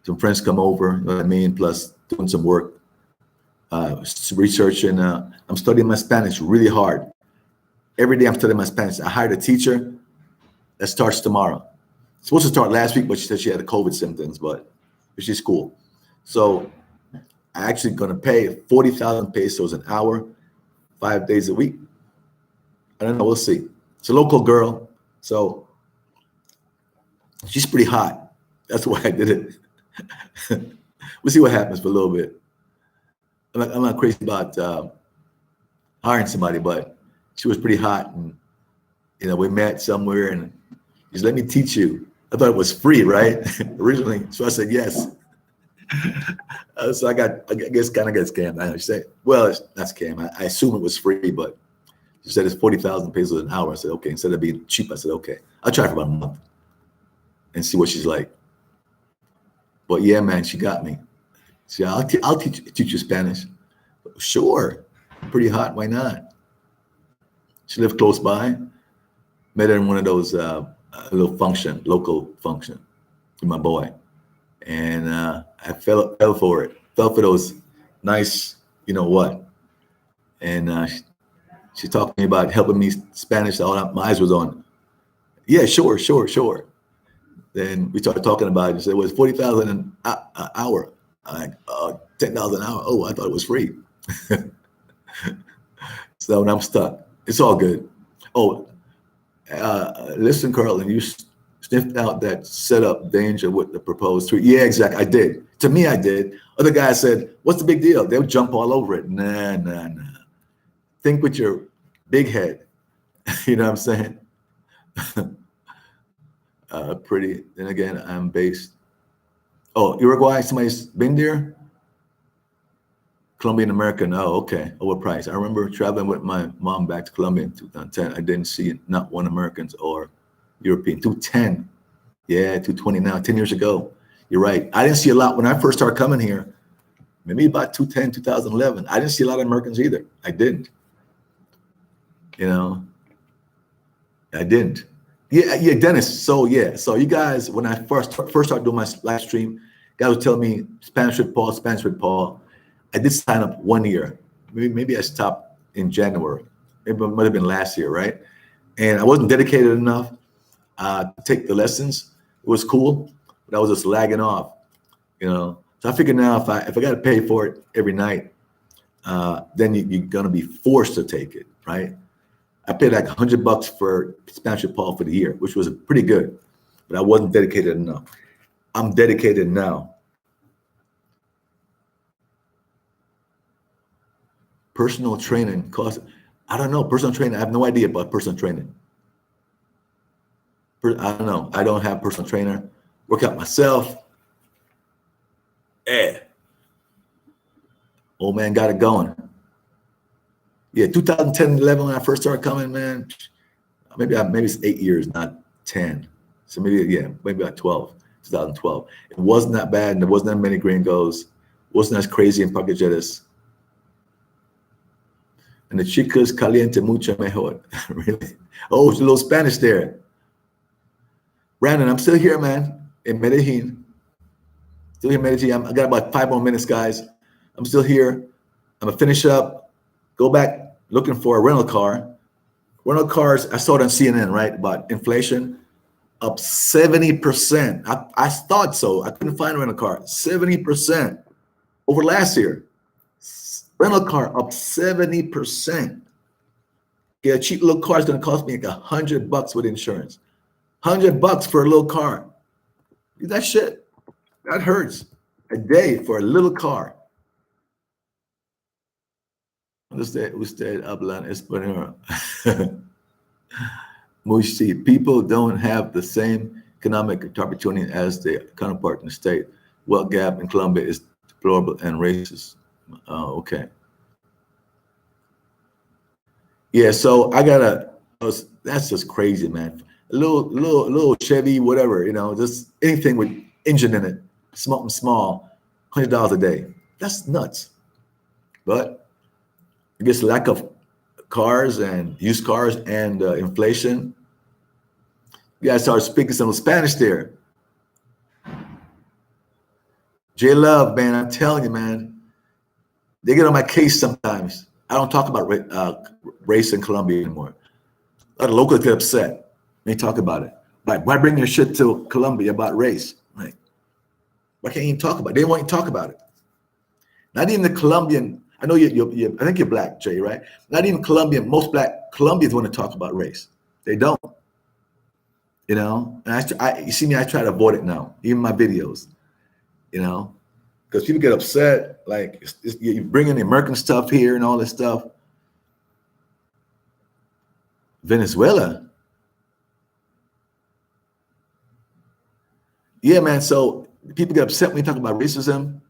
some friends come over, you know what I mean, plus doing some work. Researching. I'm studying my Spanish really hard. Every day I'm studying my Spanish. I hired a teacher that starts tomorrow. Supposed to start last week, but she said she had COVID symptoms, but she's cool. So I actually going to pay 40,000 pesos an hour, 5 days a week. I don't know. We'll see. It's a local girl, so she's pretty hot. That's why I did it. We'll see what happens for a little bit. I'm not crazy about hiring somebody, but she was pretty hot, and we met somewhere, and she's let me teach you. I thought it was free, right? Originally, so I said yes. So I guess kind of got scammed. I said, well, it's not scam. I assume it was free, but she said it's 40,000 pesos an hour. I said okay. Instead of being cheap, I said okay. I'll try for about a month and see what she's like. But yeah, man, she got me. See, I'll teach you Spanish. Sure, pretty hot. Why not? She lived close by. Met her in one of those local function with my boy, and I fell for it. Fell for those nice, what? And she talked to me about helping me Spanish. My eyes was on. Yeah, sure. Then we started talking about it. She said it was 40,000 an hour. I'm like, $10 an hour. Oh, I thought it was free. So now I'm stuck. It's all good. Oh, listen, Carlin, you sniffed out that setup danger with the proposed tweet. Yeah, exactly. I did. To me, I did. Other guys said, what's the big deal? They'll jump all over it. Nah. Think with your big head. You know what I'm saying? Pretty. Then again, I'm based. Oh, Uruguay, somebody's been there? Colombian American, oh, okay, overpriced. I remember traveling with my mom back to Colombia in 2010. I didn't see not one Americans or European. 210, yeah, 220 now, 10 years ago. You're right. I didn't see a lot when I first started coming here, maybe about 2010, 2011. I didn't see a lot of Americans either. I didn't. I didn't. Yeah, Dennis. So you guys, when I first started doing my live stream, guys would tell me Spanish with Paul. I did sign up 1 year. Maybe I stopped in January. Maybe it might have been last year, right? And I wasn't dedicated enough to take the lessons. It was cool, but I was just lagging off, So I figured now if I got to pay for it every night, then you're gonna be forced to take it, right? I paid like $100 for Spanish with Paul for the year, which was pretty good, but I wasn't dedicated enough. I'm dedicated now. Personal training costs. I don't know. Personal training. I have no idea about personal training. I don't know. I don't have personal trainer. Work out myself. Yeah. Old man got it going. Yeah, 2010, 11 when I first started coming, man. Maybe it's 8 years, not 10. So maybe about 12, 2012. It wasn't that bad, and there wasn't that many gringos. Wasn't as crazy in Paquejetas. And the chicas caliente mucho mejor. Really? Oh, it's a little Spanish there. Brandon, I'm still here, man, in Medellin. Still here in Medellin. I got about 5 more minutes, guys. I'm still here. I'm gonna finish up, go back looking for a rental car. Rental cars, I saw it on CNN, right? About inflation, up 70%. I thought so. I couldn't find a rental car. 70% over last year. Rental car up 70%. Yeah, a cheap little car is gonna cost me like $100 with insurance. $100 for a little car. That shit, that hurts. A day for a little car. Usted habla español. Mushi, people don't have the same economic opportunity as their counterpart in the state. Wealth gap in Colombia is deplorable and racist. Oh, okay. Yeah, so that's just crazy, man. A little Chevy, whatever, just anything with engine in it, something small, $100 a day. That's nuts. But I guess lack of cars and used cars and inflation. You guys started speaking some Spanish there. J Love, man, I'm telling you, man, they get on my case sometimes. I don't talk about race in Colombia anymore. A lot of locals get upset when they talk about it. Like, why bring your shit to Colombia about race? Like, why can't you talk about it? They won't talk about it. Not even the Colombian. I know I think you're black, Jay, right? Not even Colombian. Most black Colombians want to talk about race. They don't. And you see me, I try to avoid it now, even my videos, because people get upset. Like, you bring in the American stuff here and all this stuff. Venezuela. Yeah, man. So people get upset when you talk about racism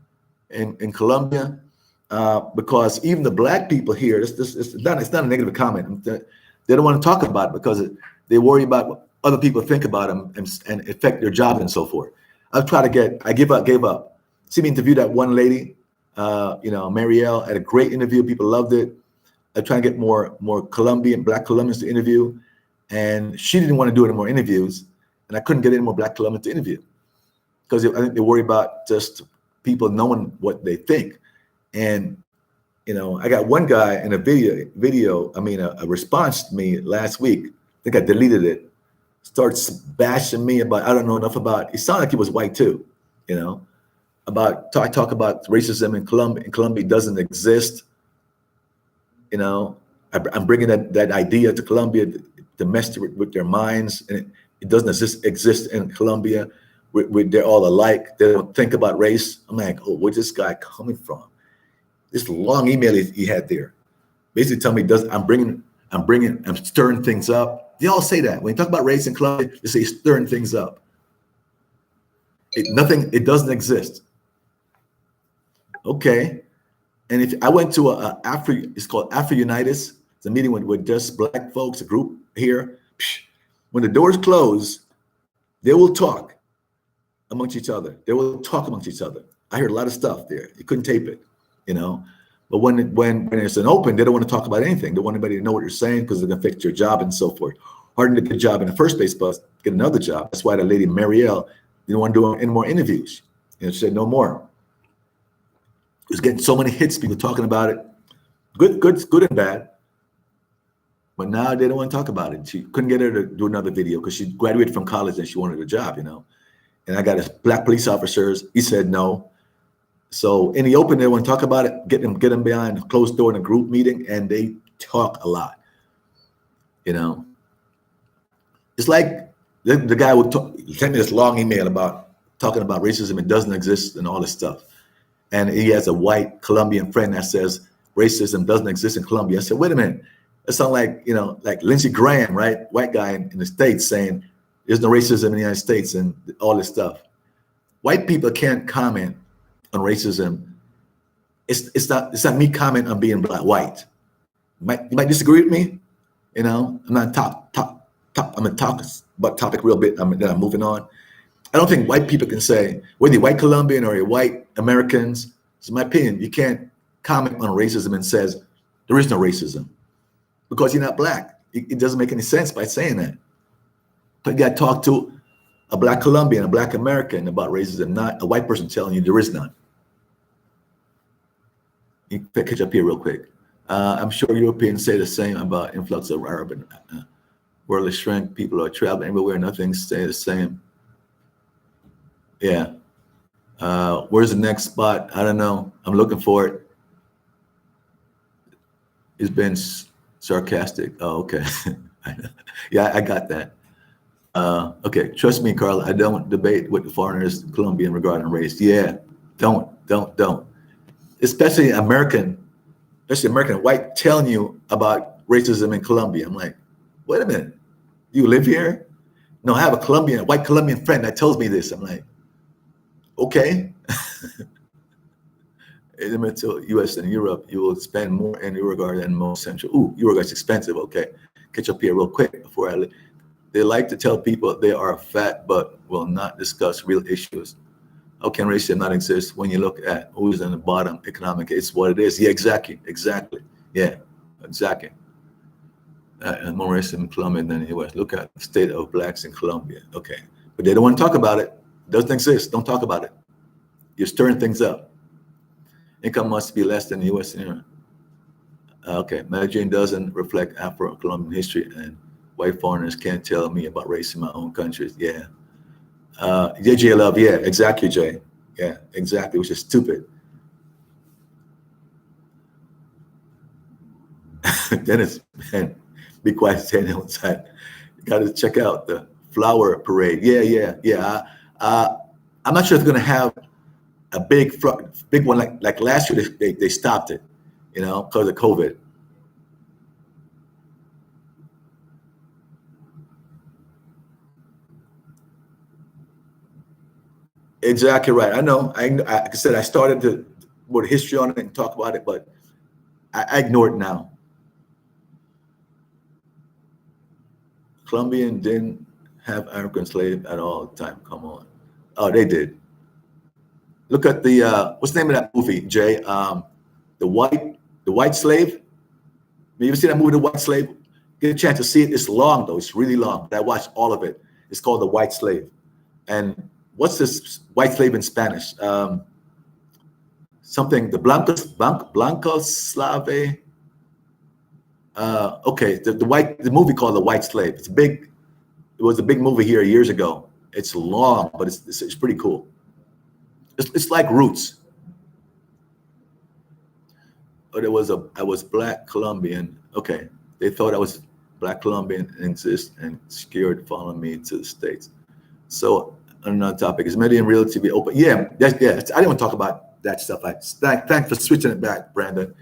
in Colombia. Because even the black people here, it's not a negative comment. They don't want to talk about it because they worry about what other people think about them and affect their job and so forth. I gave up. See me interview that one lady, Marielle, had a great interview. People loved it. I try to get more black Colombians to interview, and she didn't want to do any more interviews, and I couldn't get any more black Colombians to interview because I think they worry about just people knowing what they think. And, I got one guy in a a response to me last week. I think I deleted it. Starts bashing me about, I don't know enough about, it sounded like he was white too, I talk about racism in Colombia. In Colombia, it doesn't exist. I'm bringing that idea to Colombia to mess with their minds. And it doesn't exist in Colombia. They're all alike. They don't think about race. I'm like, oh, where's this guy coming from? This long email he had there, basically telling me I'm stirring things up. They all say that when you talk about race in Colombia, they say stirring things up. It doesn't exist. Okay, and if I went to it's called Afro Unitas. It's a meeting with just black folks, a group here. When the doors close, they will talk amongst each other. They will talk amongst each other. I heard a lot of stuff there. You couldn't tape it. But when it's an open, they don't want to talk about anything. They want anybody to know what you're saying because they're going to affect your job and so forth. Hard to get a job in the first place, but get another job. That's why the lady Marielle didn't want to do any more interviews. She said no more. It was getting so many hits, people talking about it, good and bad. But now they don't want to talk about it. She couldn't get her to do another video because she graduated from college and she wanted a job, And I got his black police officers. He said no. So in the open, they want to talk about it, get them behind a closed door in a group meeting, and they talk a lot. It's like the guy would send me this long email about talking about racism. It doesn't exist and all this stuff. And he has a white Colombian friend that says, racism doesn't exist in Colombia. I said, wait a minute. It sounds like, like Lindsey Graham, right? White guy in the States saying there's no racism in the United States and all this stuff. White people can't comment on racism. It's not me comment on being black, white. You might disagree with me. I'm not top. I'm gonna talk about topic real bit. Then I'm moving on. I don't think white people can say, whether you're white Colombian or you're white Americans, it's my opinion, you can't comment on racism and says there is no racism because you're not black. It doesn't make any sense by saying that. But you got to talk to a black Colombian, a black American about racism, not a white person telling you there is none. You can catch up here real quick. I'm sure Europeans say the same about influx of Arab and worldly strength. People are traveling everywhere. Nothing stay the same. Yeah. Where's the next spot? I don't know. I'm looking for it. It's been sarcastic. Oh, okay. Yeah, I got that. Okay, trust me, Carl. I don't debate with the foreigners, Colombian regarding race. Yeah, don't. Especially American white telling you about racism in Colombia. I'm like, wait a minute. You live here? No, I have a white Colombian friend that tells me this. I'm like, okay. In the middle U.S. and Europe, you will spend more in Uruguay than most central. Ooh, Uruguay's expensive. Okay, catch up here real quick before I leave. They like to tell people they are fat, but will not discuss real issues. How can racism not exist when you look at who's in the bottom economic? It's what it is. Yeah, exactly. Yeah, exactly. And more racism in Colombia than the U.S. Look at the state of blacks in Colombia. Okay, but they don't want to talk about it. It doesn't exist. Don't talk about it. You're stirring things up. Income must be less than the U.S. and Europe. Okay, Medellin doesn't reflect Afro-Colombian history, and white foreigners can't tell me about race in my own countries. Yeah. Jay Love, yeah, exactly, Jay. Yeah, exactly, which is stupid. Dennis, man, be quiet, stand outside. You got to check out the flower parade. Yeah. I'm not sure if they're going to have a big one like last year. They stopped it, because of COVID. Exactly right. I know. Like I said, I started to put history on it and talk about it, but I ignore it now. Colombian didn't have African slave at all the time. Come on. Oh, they did. Look at the what's the name of that movie, Jay? The white slave. Have you ever seen that movie, The White Slave? Get a chance to see it. It's long though. It's really long. But I watched all of it. It's called The White Slave. And what's this white slave in Spanish? Something, the Blanco Slave. Okay, the movie called The White Slave. It was a big movie here years ago. It's long, but it's pretty cool. It's like Roots. But I was black Colombian. Okay, they thought I was black Colombian and exist and scared following me to the States. So another topic is Medellin real to be open. Yeah. I didn't want to talk about that stuff. Thanks for switching it back, Brandon.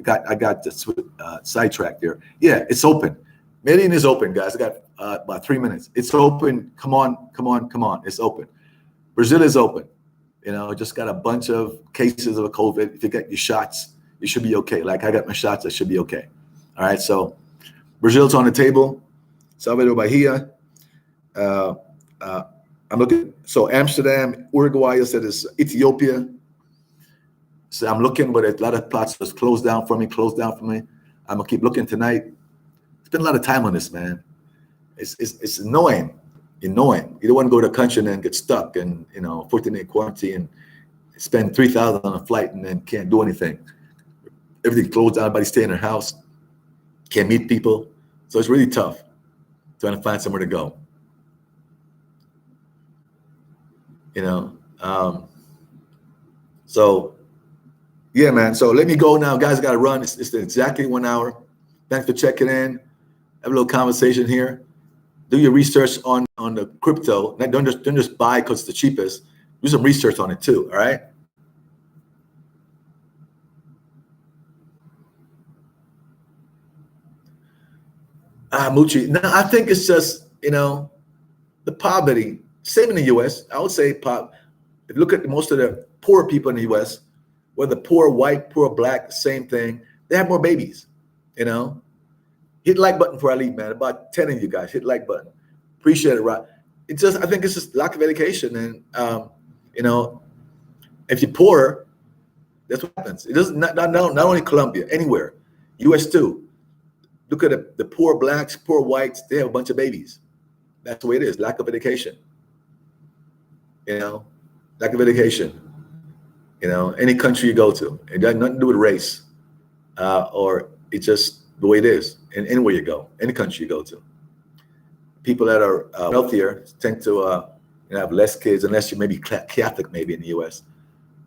I got sidetracked there. Yeah, it's open. Medellin is open, guys. I got about 3 minutes. It's open. Come on. It's open. Brazil is open. Just got a bunch of cases of COVID. If you get your shots, you should be okay. Like I got my shots, I should be okay. All right. So Brazil's on the table. Salvador Bahia. I'm looking. So Amsterdam, Uruguay, I said it's Ethiopia. So I'm looking, but a lot of plots just closed down for me. I'm gonna keep looking tonight. Spend a lot of time on this, man. It's annoying. You don't want to go to a country and then get stuck and 14-day quarantine and spend $3,000 on a flight and then can't do anything. Everything closed down. Everybody stay in their house. Can't meet people. So it's really tough trying to find somewhere to go. So yeah, man. So let me go now, guys. I got to run. It's exactly 1 hour. Thanks for checking in. Have a little conversation here. Do your research on the crypto. Don't just buy because it's the cheapest. Do some research on it too. All right. Muchi. No, I think it's just, the poverty. Same in the U.S. I would say, if you look at most of the poor people in the U.S., whether poor white, poor black, same thing. They have more babies. You know, hit the like button before I leave, man. About 10 of you guys hit the like button. Appreciate it, right? It's just, I think it's just lack of education, and you know, if you're poor, that's what happens. It doesn't not only Colombia, anywhere, U.S. too. Look at the poor blacks, poor whites. They have a bunch of babies. That's the way it is. Lack of education. You know, lack of education. Any country you go to, it got nothing to do with race, or it's just the way it is. And anywhere you go, any country you go to, people that are wealthier tend to have less kids, unless you're maybe Catholic, maybe in the U.S.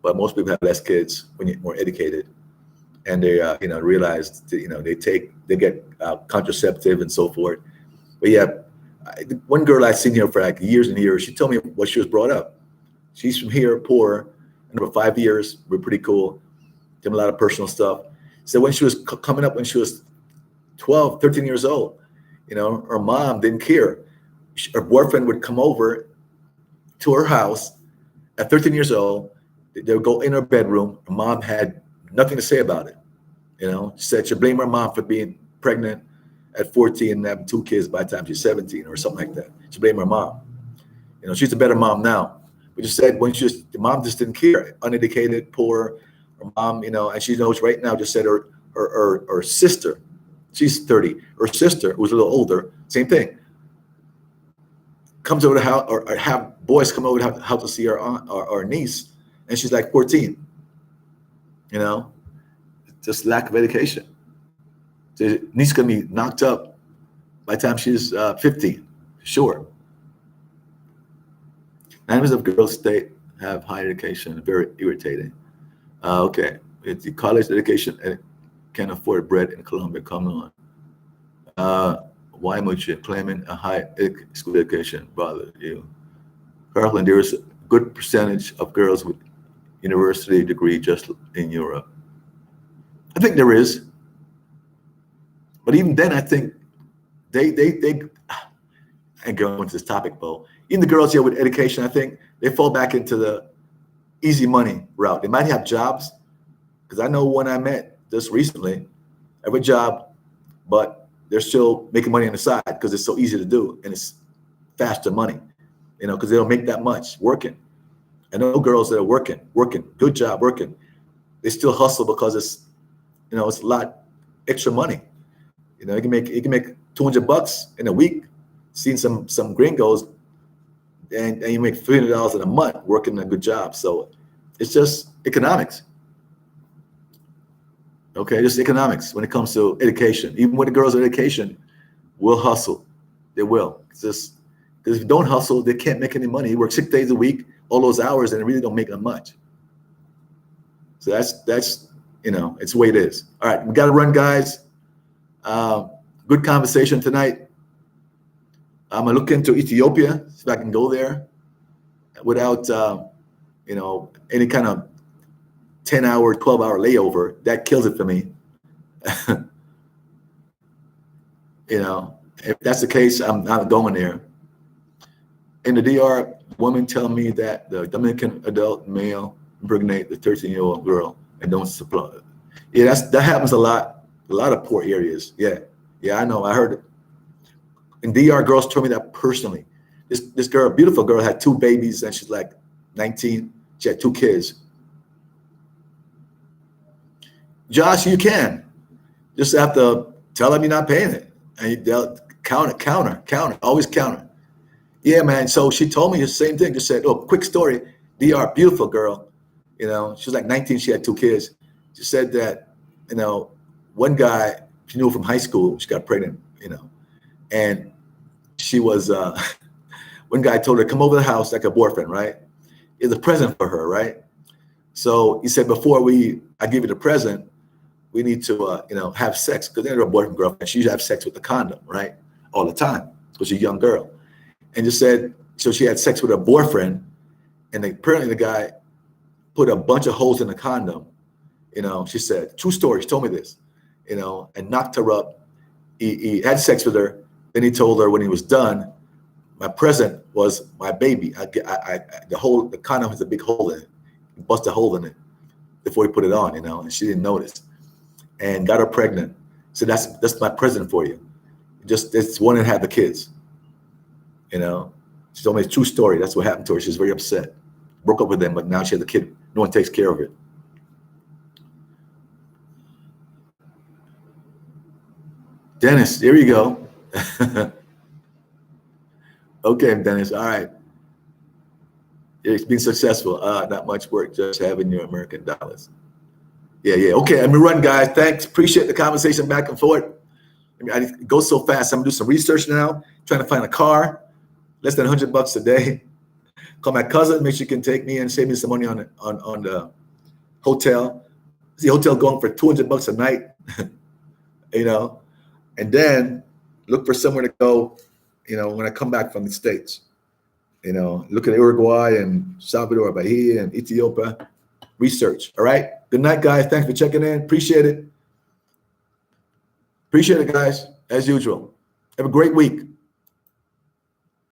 But most people have less kids when you're more educated, and they realize that, they get contraceptive and so forth. But yeah, one girl I've seen here for like years and years, she told me what she was brought up. She's from here, poor, and for 5 years, we're pretty cool. Did a lot of personal stuff. So when she was coming up, when she was 12, 13 years old, her mom didn't care. Her boyfriend would come over to her house at 13 years old. They would go in her bedroom. Her mom had nothing to say about it. She said she blamed her mom for being pregnant at 14 and having 2 kids by the time she's 17 or something like that. She blamed her mom. She's a better mom now. But she said the mom just didn't care. Uneducated, poor. Her mom, and she knows right now, just said her sister, she's 30. Her sister, who's a little older, same thing. Comes over to the house, or have boys come over to the house to see her aunt or niece, and she's like 14. Just lack of education. The niece gonna be knocked up by the time she's 15, sure. 90% of girls state have higher education. Very irritating. Okay, it's the college education and can't afford bread in Colombia. Come on. Why would you claiming a high school education bother you? Carlin, there is a good percentage of girls with university degree just in Europe. I think there is, but even then, I think they and going into this topic, Bo. Even the girls here with education, I think they fall back into the easy money route. They might have jobs, because I know one I met just recently, have a job, but they're still making money on the side because it's so easy to do and it's faster money, because they don't make that much working. I know girls that are working, good job, working. They still hustle because it's a lot extra money. You can make $200 in a week. Seen some gringos, and you make $300 in a month working a good job. So it's just economics. Okay, just economics when it comes to education. Even when the girls are education, will hustle. They will. It's just because if you don't hustle, they can't make any money. You work 6 days a week, all those hours, and they really don't make that much. So that's it's the way it is. All right, we got to run, guys. Good conversation tonight. I'm gonna look into Ethiopia, see if I can go there without any kind of 10-hour, 12-hour layover. That kills it for me. If that's the case, I'm not going there. In the DR, women tell me that the Dominican adult male impregnate the 13-year-old girl and don't supply. Yeah, that happens a lot. A lot of poor areas. Yeah, I know. I heard it. In DR, girls told me that personally. This girl, beautiful girl, had 2 babies, and she's like 19. She had 2 kids. Josh, you can just have to tell them you're not paying it, and they'll counter, always counter. Yeah, man. So she told me the same thing. Just said, "Oh, quick story. DR, beautiful girl. She was like 19. She had 2 kids. She said that one guy she knew from high school. She got pregnant. And she was one guy told her, come over to the house, like a boyfriend, right? It's a present for her, right? So he said, before I give you the present, we need to have sex, because they're a boyfriend, girlfriend. She used to have sex with the condom, right? All the time, because she's a young girl. And just said, so she had sex with her boyfriend, and apparently the guy put a bunch of holes in the condom. She said, true story, she told me this, and knocked her up. he had sex with her. Then he told her when he was done, my present was my baby. The condom has a big hole in it. He busted a hole in it before he put it on, and she didn't notice, and got her pregnant. So that's my present for you. Just wanted to have the kids. She told me a true story. That's what happened to her. She was very upset. Broke up with them, but now she has a kid. No one takes care of it. Dennis, here you go. Okay, Dennis. All right. It's been successful. Not much work, just having your American dollars. Yeah. Okay, I'm gonna run, guys. Thanks. Appreciate the conversation back and forth. It goes so fast. I'm gonna do some research now, trying to find a car, less than $100 a day. Call my cousin, make sure you can take me and save me some money on the hotel. See, hotel going for $200 a night, and then look for somewhere to go, when I come back from the States. Look at Uruguay and Salvador, Bahia and Ethiopia. Research. All right. Good night, guys. Thanks for checking in. Appreciate it. Appreciate it, guys. As usual. Have a great week.